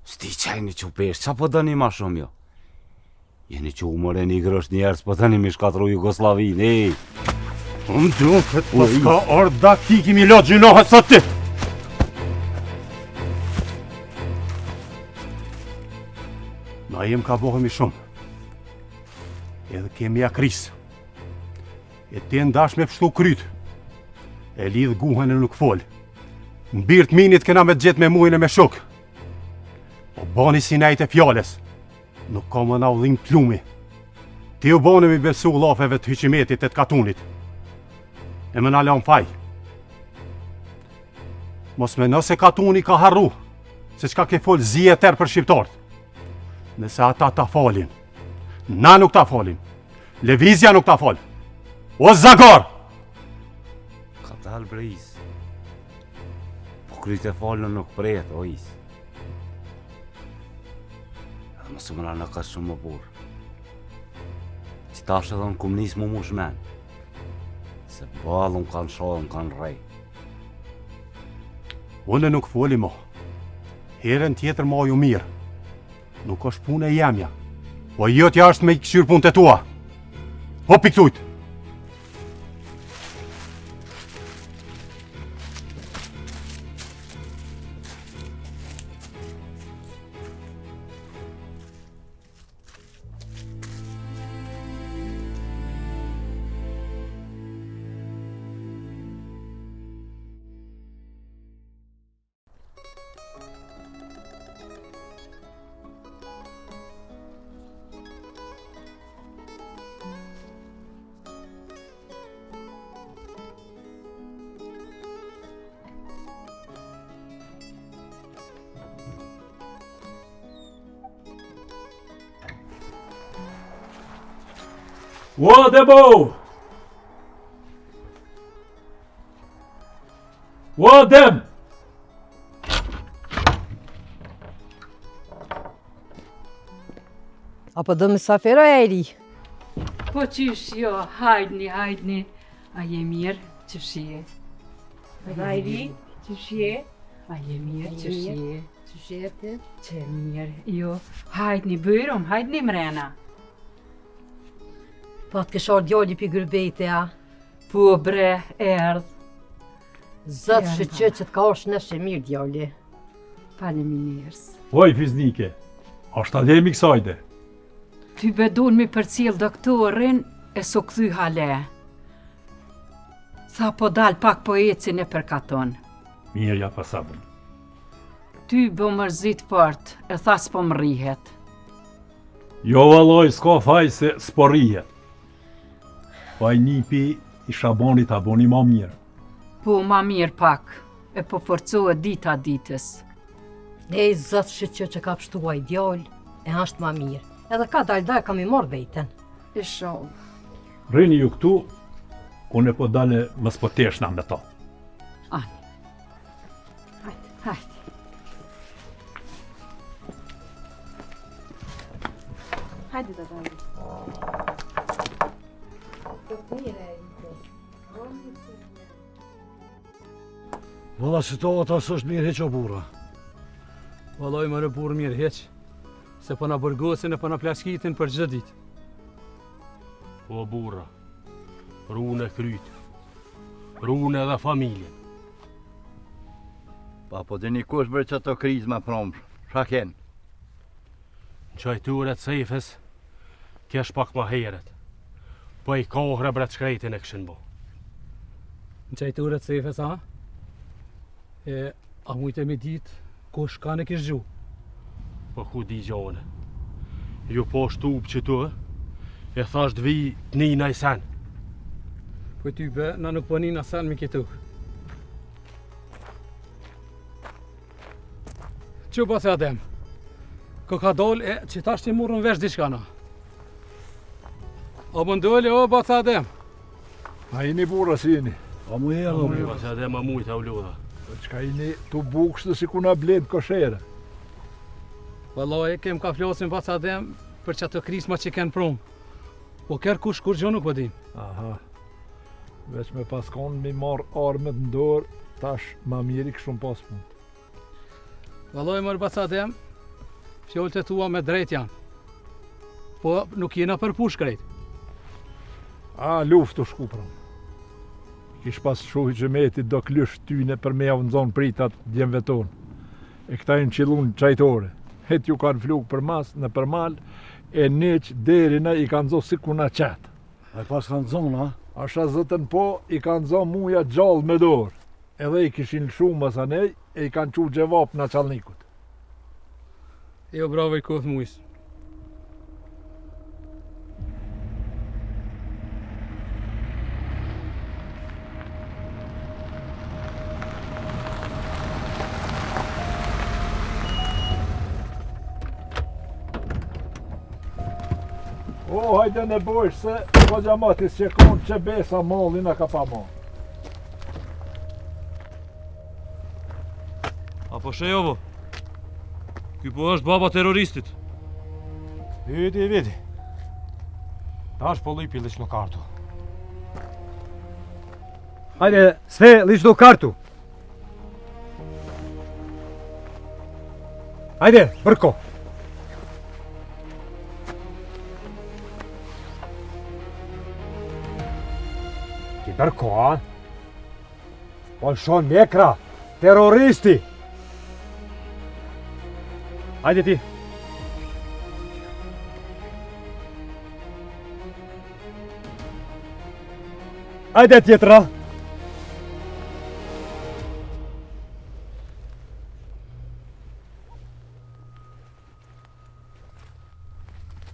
Sti qajni që pesh, qa po dëni ma shumë jo? Jeni që umore një grësht njerës, po dëni mi shkatru Jugoslavin, ej! Unë duket pas ka orda kiki mi lot gjinohet sot ti! Na jem ka bohemi shumë. Edhe kemi akris. E ti ndash me pështu kryt. E lidh guhen e nuk fol. Në birt minit kena me gjet me mujnë e me shok. Po bani si nejt e fjales. Nuk ka më na udhim plumi. Ti u bani mi besu lafeve të hyqimetit e të katunit. E më na lan faj. Mos me nëse katuni ka harru, se qka ke fol zi e tërë për shqiptarët. Nëse ata ta falin, na nuk ta falin, Levizja nuk ta fal. O zagar! Ka dalë bre is. Po kryt e falën nuk prejet, o is. Edhe mësë mëra në ka shumë më burë. Që ta është edhe në komunismu mu shmen. Se balën kanë shohën, kanë rej. Unë nuk foli mo. Herën tjetër mo ju mirë. Nuk është punë e jemja. Po jo t'ja është me i këshyrë punë të tua. Hop i këtujt. Ua debo! Ua dem! Apo do mysafiro e ri? Po qysh jo, hajdni, hajdni. A je mirë, qëshje? A i ri, qëshje? A je mirë, qëshje? Qëshje ti? Që mirë, jo. Hajdni bëjrom, hajdni mrena. Po të këshar djalli pi gërbejte, a? Po bre, erdh. Zot shqyqe që t'ka është në shemir, djali. Faleminderit. Oj, fiznike, është ademi kësajde. Ty bedun mi përcjell doktorin e so kthy hale. Tha po dal pak po ecin e përkaton. Mirë ja pasabën. Ty bë mërzit fort, e tha s'po më rrihet. Jo valloj, s'ka faj se s'po rrihet. Faj nipi i Shabonit a boni ma mirë. Po ma mirë pak, e po forcohet dita ditës. E zot shqyqe që ka pështuaj djali, e ashtë ma mirë. Edhe ka dal kam i morë vejten. E shoh. Rini ju këtu, unë e po dale më s'po teshna me ta. Ani. Hajde. Hajde të dali. Valla situata s'është mirë heq o burra. Valloj më burr mirë heq, se po na burgosin e po na plaskitin për çdo ditë. O burra, rune kryt, rune edhe familjen. Pa po dhe një kush bërë që të krizë me promsh, shaken. Në qajturet sejfes, kesh pak ma heret, po i kohre bret shkrejtin e këshin bo. Në qajturet sejfes, a? E, a mujte me ditë, kush ka në kish gju? Po ku di gjone, ju po shtup që tu, e thash të vi të nina i sen. Po ty be, na nuk po nina sen me këtu. Që po se adem? Ko ka dol e që tash ti murën vesh diçka na. O më ndole, o po se adem? A jeni burra si jeni? A mu herë, o Po se adem a mujt a vludha. Qka jeni të bukshtë si ku na bled koshere? Vallaj, kem ka flosin pas adem për që ato krisma që kenë prum. Po kërë kush kur gjo nuk po dim. Aha. Veç me pas konë mi marrë armët në dorë, tash ma miri këshum pas punë. Vallaj, mërë pas adem, fjollët e tua me drejt janë. Po nuk jena për push krejt. A, luft të shku pranë. Kish pas shohi që meti do klysh tyne për me javë nëzonë pritat djemve tonë. E këta i në qilun qajtore. Het ju kanë fluk për mas në përmal, e neq derina i kanë zo si kuna qatë. A pas kanë zonë, a? Asha zëtën po, i kanë zo muja gjallë me dorë. Edhe i kishin shumë mas anej, e i kanë qu gjevap në qalnikut. Jo bravo i kohë mujës. O, hajde në bojsh se po gjamatis që konë që besa mallin a ka pa ma. Apo shejovo, ky po është baba terroristit. Vidi. Tash po lipi liç në kartu. Hajde, sve liç do kartu. Hajde, bërko. Bërko, a? Po shon mjekra, terroristi! Hajde ti! Hajde tjetra!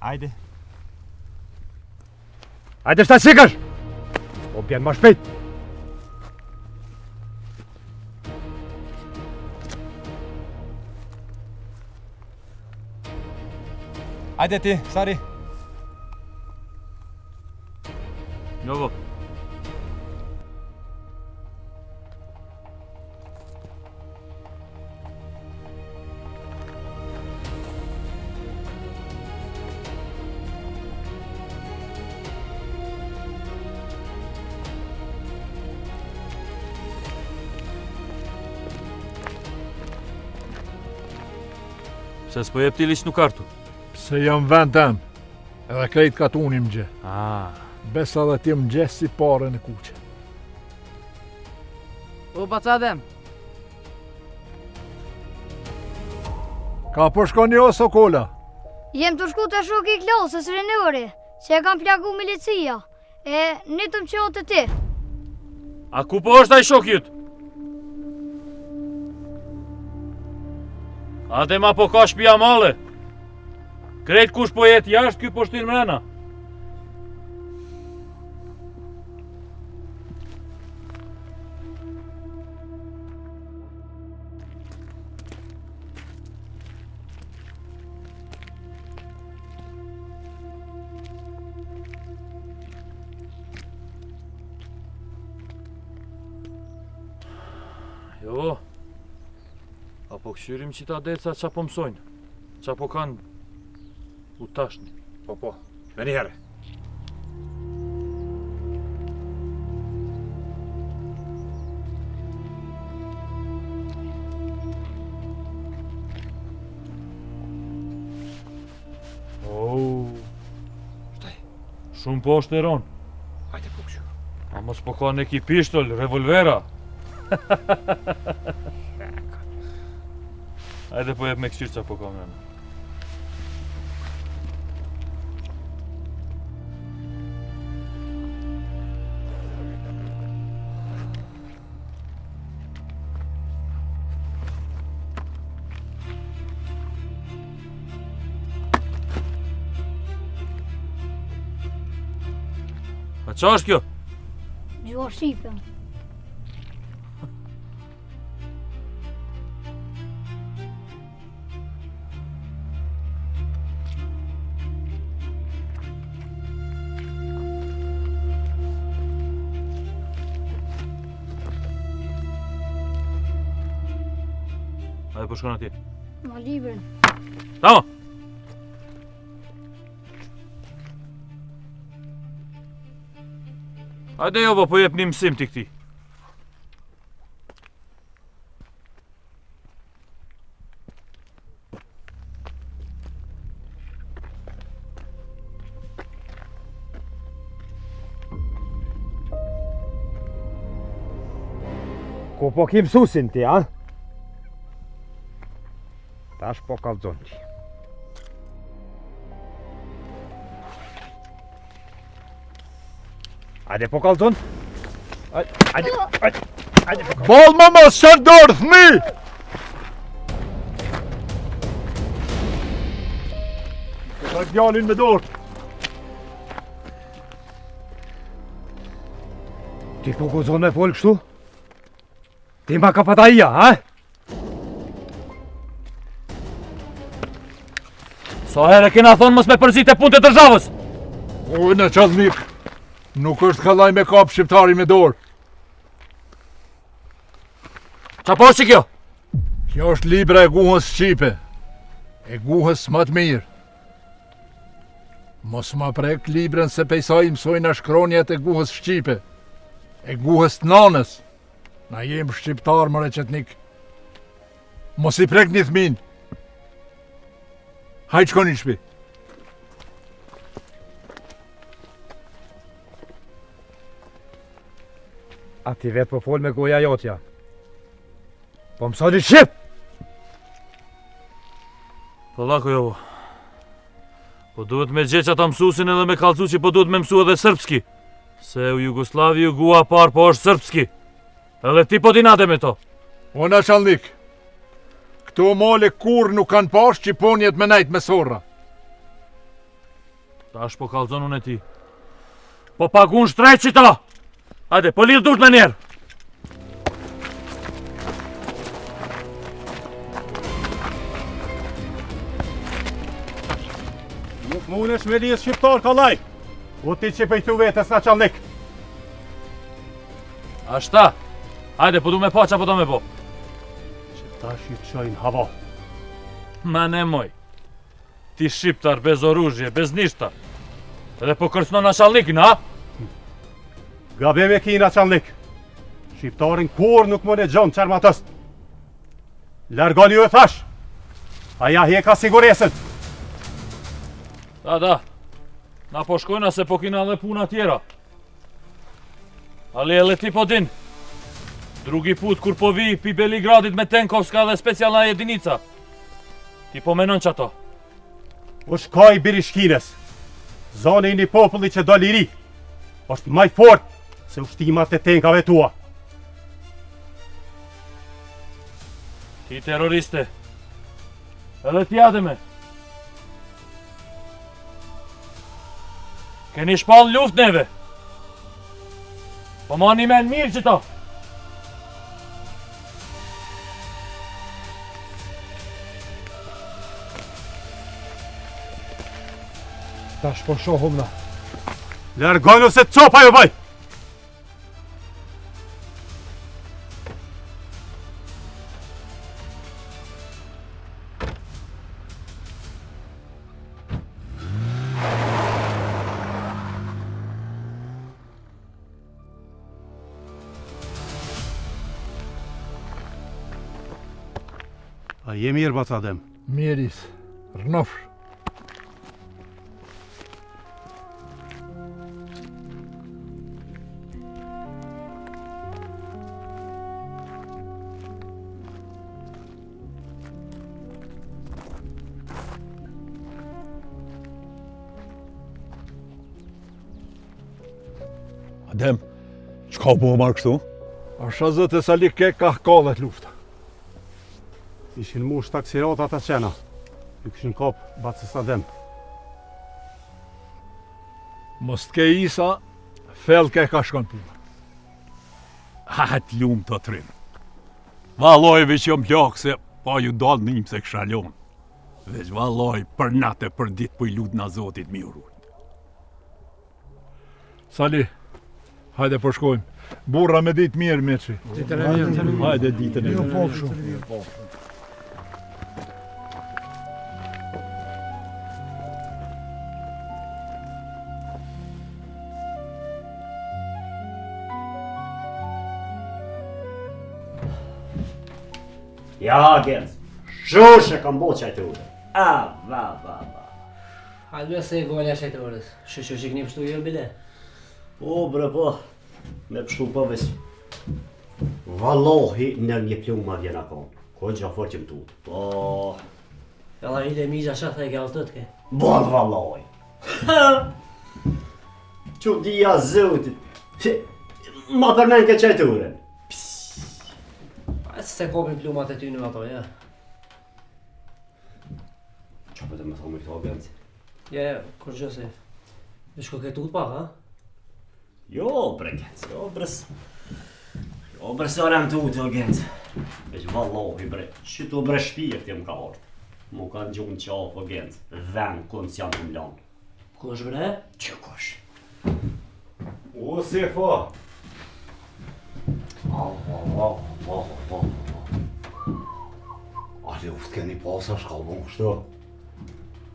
Hajde! Hajde shta shikash! Po bjen ma shpejt! Hajde ti, Sari. Jovo. Pse s'po jep ti liç në kartu? Se jam vend tem, edhe krejt ka t'uni më gje. A. Besa dhe ti më gje si pare në kuqe. O bacadem. Ka përshkoni o Sokola? Jem të shku të shok i klasës Renori, që e kam plagu milicia, e nitëm që të ti. A ku po është ai shoku jut? Ate ma po ka shtëpia male. Krejt kush po jetë jashtë, ky po shtin mrena. Jo, apo këshyrim që ta deca qa po mësojnë, qa po kanë u tashni. Po, me një herë. Shumë po është e ronë. Hajde po këshyru. A mos po ka neki pistoll, revolvera. Hajde po jep me këshirë qa po ka mrena. A qa është kjo? Gjua Shqipe. Hajde po shkon atje. Ma librin. Tama! Hajde jovo, po jep një mësim t'i këti. Ku po ki mësusin ti, a? Tash po kallzon ti. Hajde po kallzon. Hajde po kallzon. Bol më mos qërë dorë, thmi! Ka djalin me dorë. Ti po gozon me fol kështu? Ti ma ka pataia, ha? Sa herë kena thonë mos me përzit e punë të državës? O, në qazmik, nuk është kallaj me kap shqiptari me dorë. Qa po është që kjo? Kjo është libra e guhës Shqipe, e guhës më të mirë. Mos ma prek librën se pejsaj mësojnë shkronjet e guhës Shqipe, e guhës të nanës. Na jem shqiptar më reqetnik. Mos i prek një thmin. Hajtë shkoni në shpi. A ti vetë po fol me goja jotja. Po mësoni Shqip! Po lako jovo. Po duhet me gjeq ata mësusin edhe me kallzu që po duhet me mësu edhe srpski. Se u Jugoslavi u gua par po është srpski. Edhe ti po dinate me to. O në qalnik, këto mole kur nuk kanë pash që ponjet me najt me sorra. Ta është po kallzon unë e ti. Po pagun shtrejt që ta! Hajde, po lidh durt me njerë! Nuk mundesh me lidh shqiptar kallaj. U ti që pejtu vetës në qalnik. Ashta! Hajde, po du me pa qa po do me po. Që tash i qojnë hava. Ma ne moj. Ti shqiptar bez oruzhje, bez nishta. Edhe po kërcno në qalnikin, ha? Gabim e ki në qalnik. Shqiptarin kur nuk më në gjonë qërmatës. Largoni ju e thash. Aja hje ka siguresën. Da. Na po shkojna se po kina dhe puna tjera. Ali edhe ti po din. Drugi put kur po vi pi Beligradit me Tenkovska dhe specijalna jedinica. Ti po menon që ato? Po shkaj Birishkines. Zone i një populli që do liri. Është maj fort se ushtimat e tenkave tua. Ti terroriste. Edhe ti Ademe. Keni shpall luft neve. Po ma një men mirë që to. Tash po shohum na. Largonu se copa ju baj! A je mirë, Bacadem? Miris, rnofsh. Adem, çka po marrë kështu? Asha zët e sali ke ka kallet lufta. Ishin mush taksirat ata qena. Ju këshin kop Bacës Adem. Mos t'ke isa, fell ke ka shkon puna. Hat lumë të trim. Valojve që jom plak se pa ju dalë njëm se kësha lumë. Veç valoj për natë për ditë për i lutë na Zotit mi urujt. Sali, hajde po shkojmë. Burra me ditë mirë, Mirçi. Ditën e mirë. Hajde ditën e mirë. Jo, po, shumë. Ja, Gens, shoshe kam bo qajtore. Va. Hajde se i volja qajtores. Që që këni pështu jo bile? Po, bre, po. Me pështu po vesh. Vallohi në një plumë ma vjena kon. Ko gja fort që më tutë. Po... Jalla i le mija shata i ke altët ke. Bon, vallohi. Që dhja zotit. Ma përmen ke qajtore. Se kopin plumat e ty në ato, ja. Qa për të me thonë me këto Gens? Ja, kur gjësi. Vishko ke tut pak, ha? Jo, bre, Gens, jo, bres. Jo, bre, së rem tut, jo, Gens. Veç vallohi, bre, që tu bre shpirt jem ka orët. Mu kanë gjunë qafë, Gens, ven kënë s'janë të mlanë. Kush, bre? Që kush? O, Sefa! A luft keni pasa shkallon kështu?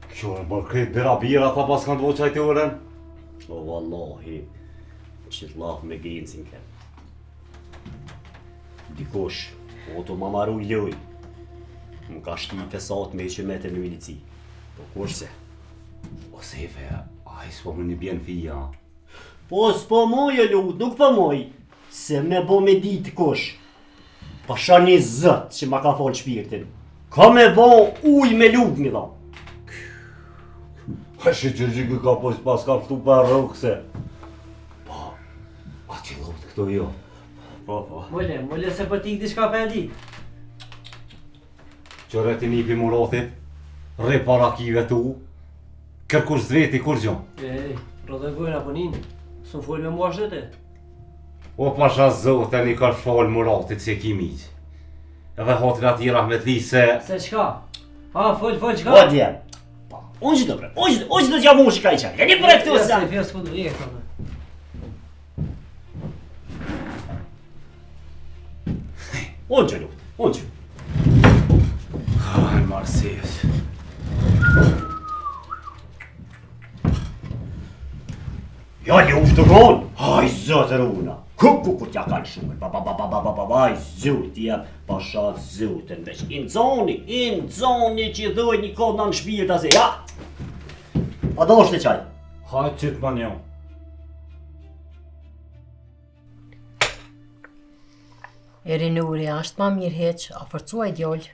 Qërë më krejt bira ta pas kanë dvo qajtoren? O, vallohi, që t'laf me Gensin ke. Dikush, o të ma maru ljuj. Më ka shti fesat me që me të në milici. Po kush se? O, Sefe, a i s'po më një bjen fija? Po, s'po moj e lut, nuk po moj. Se me bo me ditë kush. Pasha një zët që ma ka folë shpirtin. Ka me bo uj me lut mi dha. A shi që gjykë ka pas ka pështu për rëkse. Po, a që lutë këto jo? Po. Mole se për ti këti shka për di. Qore ti nipi muratit, re para kive tu, kërkur zveti kur gjo. Rodhe gojnë apo ninë, s'u folë me mua shtete. O pasha zote një ka shfalë muratit se ki miqë. Edhe hatin ati rahmetli se... Se qka? Folë qka? O djem. Unë gjithë bre, unë gjithë do t'ja mu shika i qaj. Një për e këtu se... Ja se s'ku dhuje këto. Unë që luft, unë që. Aj, Marsejes. Ja luft të konë. Aj, zëtë runa. Ku t'ja kanë shumë. Aj, zëtë jem. Pasha zëtën veç. In zoni që dhoj një kodë në shpirë të zi. Ja! A do është të qaj? Hajtë qëtë ma një. Rinuri është ma mirë heq, a forcuaj djollë.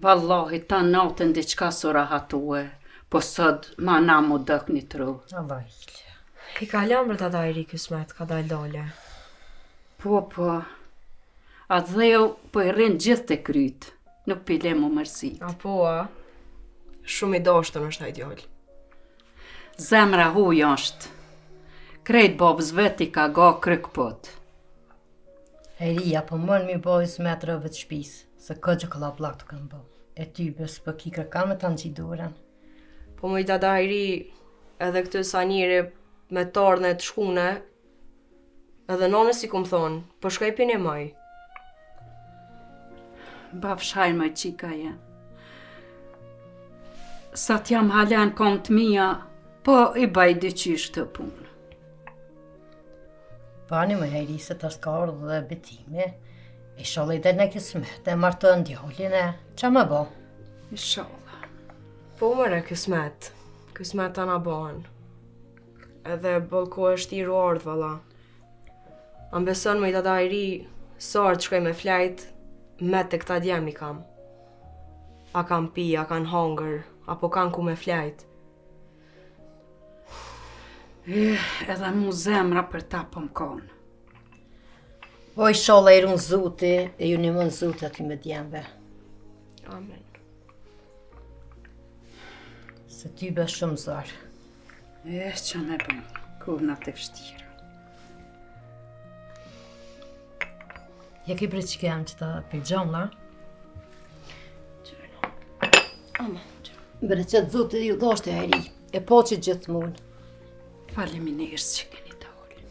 Vallahi, ta natën diçka së rahatue, po sot ma na mu dëk një tru. A vaj. I ka lamër të ata i ri kësmet, ka dal dole. Po, a dheu po i rrinë gjithë të kryt, nuk pile mu mërsit. A po, shumë i dashtën është ai djallë. Zemra huj është, krejt babës veti ka ga kryk pot. Ria, po mërë mi boj smetrëve të shpisë, se këtë gjë këlla blak të këmë bo. E ty bës për kikër ka me të në gjiduren. Po më i dada i ri edhe këtë sanire me tarën e të shkune, edhe nane si kumë thonë, po shkaj pini maj. Bafshaj më qika je. Sa t'jam halen kom të mija, po i baj dyqysh të punë. Bani më hejri se të s'ka ardhë dhe betime, i shala i dhe në kismet e martë të ndjollin e që më bo? I shala. Po mëre kismet të nga banë. Edhe bëllko është i ruardhë vala. Am beson më i dada i ri, sarë të shkoj me flajt, me të këta djemi kam. A kam pi, a kan hangër, apo kan ku me flajt. Edhe mu zemra për ta po m'konë. O i shala i runë zuti e ju një mënë zuti aty me djembe. Amen. Se ty bë shumë zarë. Që me bëmë, kur në të vështirë. Ja ki bre që kemë që ta pirgjon, la? Bre që të zuti ju doshte heri, e po që gjithë mund. Faleminderit që keni të ullë.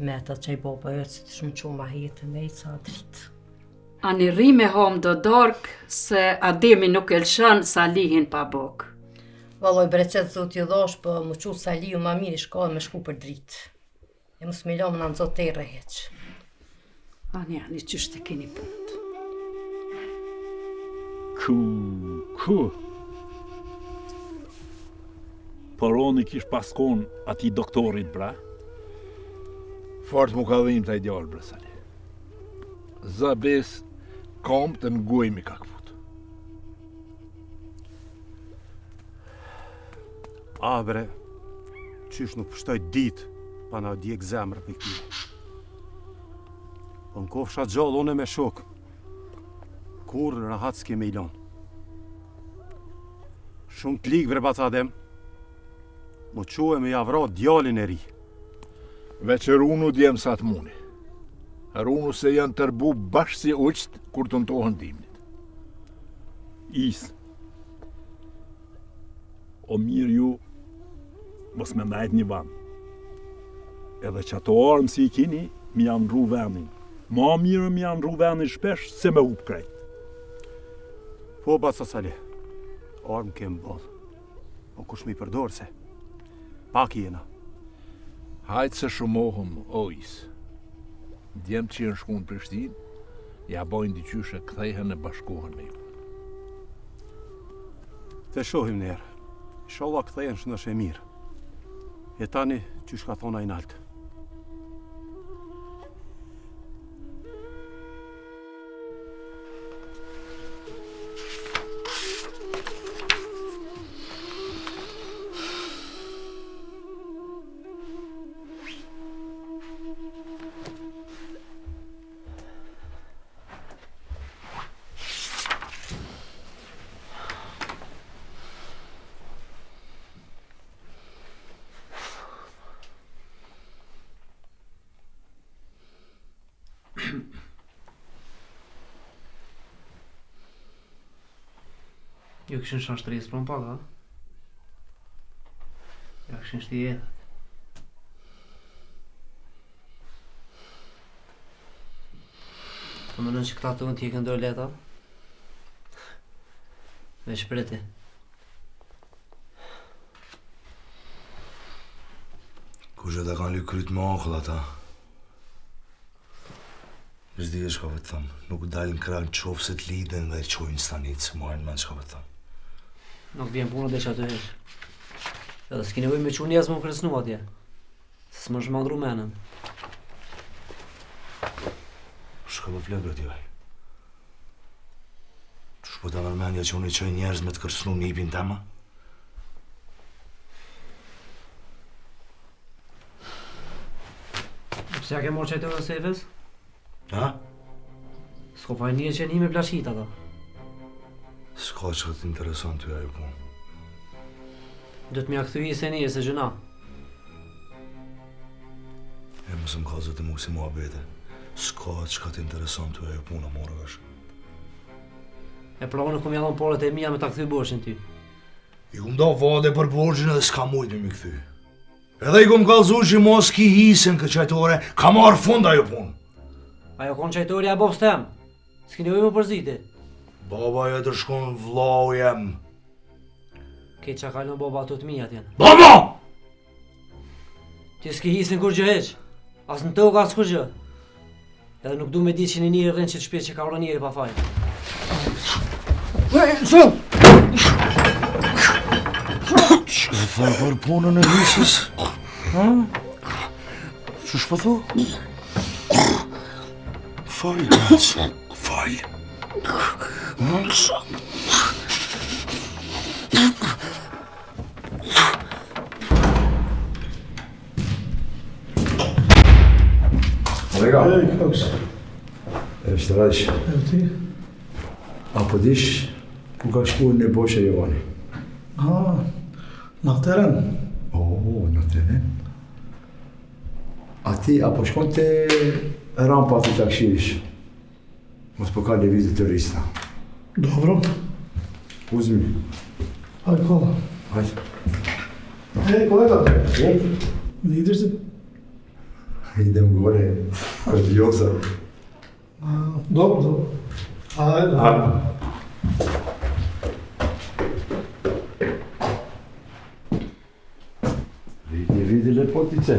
Me ta që i boba e që të shumë që ma jetë me i ca dritë. A një ri me hom do dork, se Ademi nuk e lëshën sa lihin pa bok. Valoj bre që të zuti ju dosh, po më që sa liju ma mirë i shkoj me shku për dritë. E më smilo më në nëzot të i reheq. Ani, qështë e keni punë. Ku? Poroni kish paskon ati doktorit, bra? Fort mu ka dhim të ideal, bre Sali. Zabes, kom të nguj mi ka këfut. A, bre, qysh nuk pështoj ditë, pa na djek zemrë për këti. Po në kofsha gjallë, une me shok. Kur në rahat s'ke me ilon. Shumë të ligë, bre Bacadem. Mu quë me javra djallin e ri. Veç runu djem sa të muni. Runu se janë tërbu bashkë si uqt kur të ntohën dimnit. O mirë ju, mos me ndajt një van. Edhe që ato armë si i kini, mi janë ru venin. Ma mirë mi janë ru venin shpesh se me up krejt. Po, Baca Sali, armë kemë bodhë. O kush mi përdorë se. Pak jena. Hajtë se shumohëm, o isë. Djemë që jenë shku në Prishtinë, ja bojnë diqyshe këthejhen e bashkohen me ju. Te shohim njerë. Inshallah këthejhen shëndosh e mirë. E tani, qysh ka thona i naltë. Ju këshin shanë shtresë për më pak, ha? Ja këshin shti edhe. Të mënën që këta të unë t'je këndoj leta? Veç preti. Kushe të kanë li kryt me ankëll ata. Zdi e shka vë të thëmë, nuk dalin kërën qofë se të lidhen dhe qojnë stanitë, se marrin men shka vë të thëmë. Nuk vjen punë dhe që atë hesh. Edhe s'ki nevoj me qunë jesë më kresnu atje. Se s'më shmandru menën. Çka po flet bret jaj? Shpo të nërmendja që unë i qoj njerëz me të kërcnu nipin tema? Pse ja ke morë qajtore sefes? Ha? S'ko faj një që një me plashit ata. S'ka që të intereson të ajo punë. Do të mja këthy se një se gjëna. E mësëm ka zëtë mu si mua bete. S'ka që ka të intereson të ajo punë, morë vesh. E pra unë kom jadon porët e mija me ta këthy borshin ty. I kum da vade për borgjën edhe s'ka mujt me këthy. Edhe i kum kalzu që mos ki hisën këtë qajtore, ka marrë fund ajo punë. Ajo kon qajtorja e bobës tem. S'ki nevoj më përziti. Baba e të shkon vlau jem. Ke qa kalon boba ato të mija tjene. Baba! Ti s'ki hisin kur gjë heq. As në tokë as kur gjë. Edhe nuk du me di që një njëri rrën që të shpjet që ka ura njëri pa faj. Që e thaj për punën e hisës? Që shpëthu? Faj, faj. Kolega. Hej, kako si? Šta radiš? Evo ti. A po diš ku ka shku në Boshe Jovani? Na teren. Na teren. A ti apo shkon të rampa të takshirish? Mos po ka lëvizje turista. Dobro. Uzmi. Hajde kolla. Hajde. Hej, kolega. Gdje ideš ti? Idem gore, kod Joza. Dobro. Hajde. Vidi lepotice.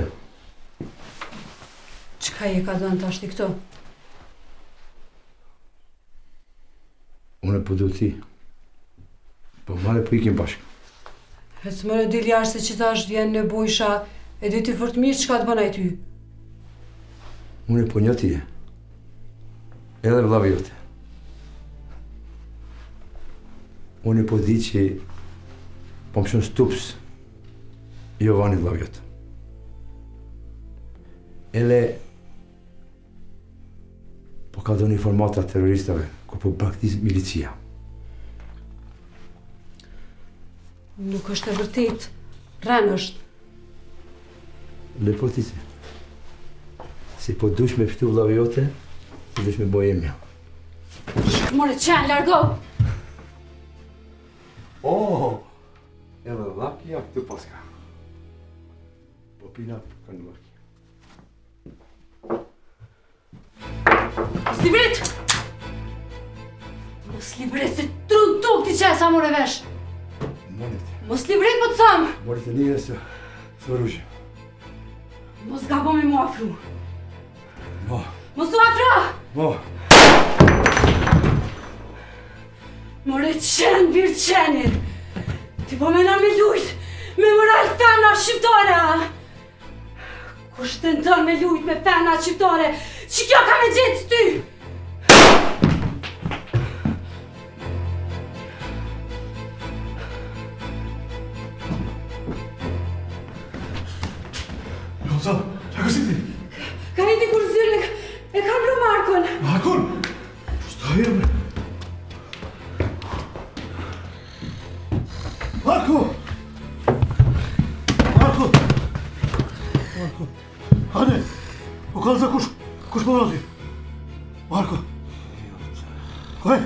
Qka je ka dënë tash ti këto? Unë po du ti. Po mare po ikim bashkë. E të mërë dili ashtë se që tash vjen në bujsha, e di ti fort mirë qka të bënaj ty. Unë po një tije. Edhe vllavi jote. Unë po di që po më shon stups Jovani vllavi jote. Ele po ka dhënë informata terroristave ku po baktis milicia. Nuk është e vërtet. Rën është. Lepotice. Si po dush me fshtu vllavi jote, po dush me boj emja. More qenë, largo! Edhe laki jam këtu paska. Po pina kanë laki. Mos libret! Mos libret se trun tuk ti qesa more vesh! Mos libret po të thamë! Morit e një së rrushë. Mos gabo me mu afru! Mo. Mos u afro! Mo. More qenë, birë qenit! Ti po menon me lujt, me moral fena shqiptare, a? Kush të ndon me lujt me fena shqiptare, që kjo ka me gjithë ty? Joza, që ka si ti? Ka hiti kur zyrë e kam blu Markon. Markon? Sta jeme? Marko! Marko! Marko! Hajde! Po kalë za kush po rodi? Marko! Hej!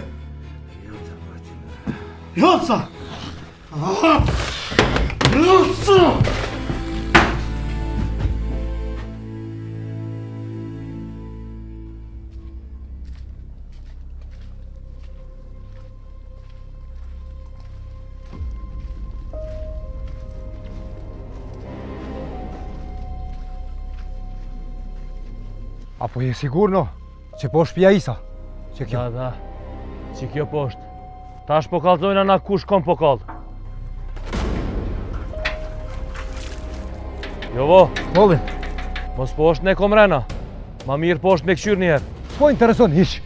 Joca! Joca! Apo je sigurno që po shpia Isa? Që kjo? Da, që kjo poshtë. Tash po kalzojna na kush kom po kall. Jovo. Kolli. Mos po është ne kom rena. Ma mirë po është me këqyr njerë. s'po intereson hiç.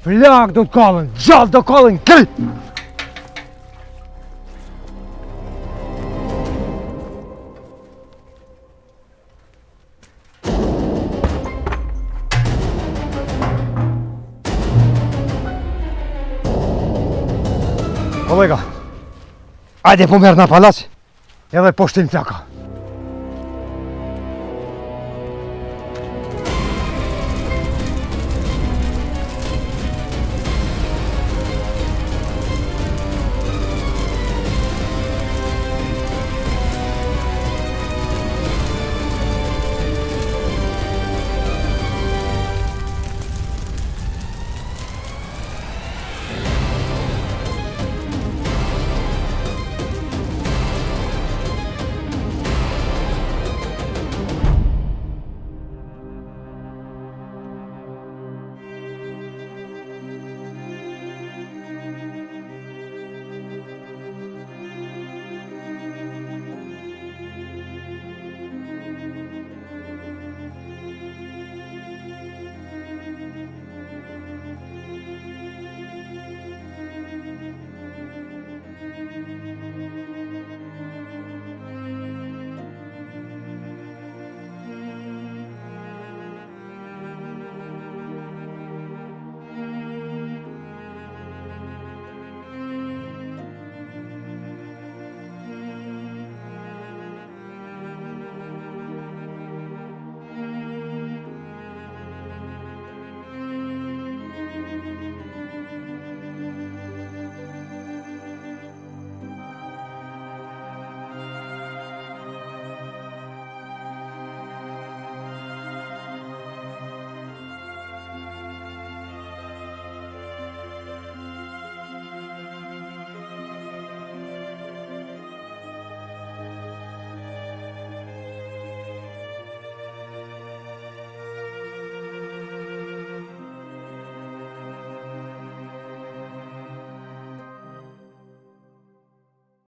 Flak do të kallen, gjallë do kallen krejt. Kolega, hajde po merr në palac, edhe po shtin flaka.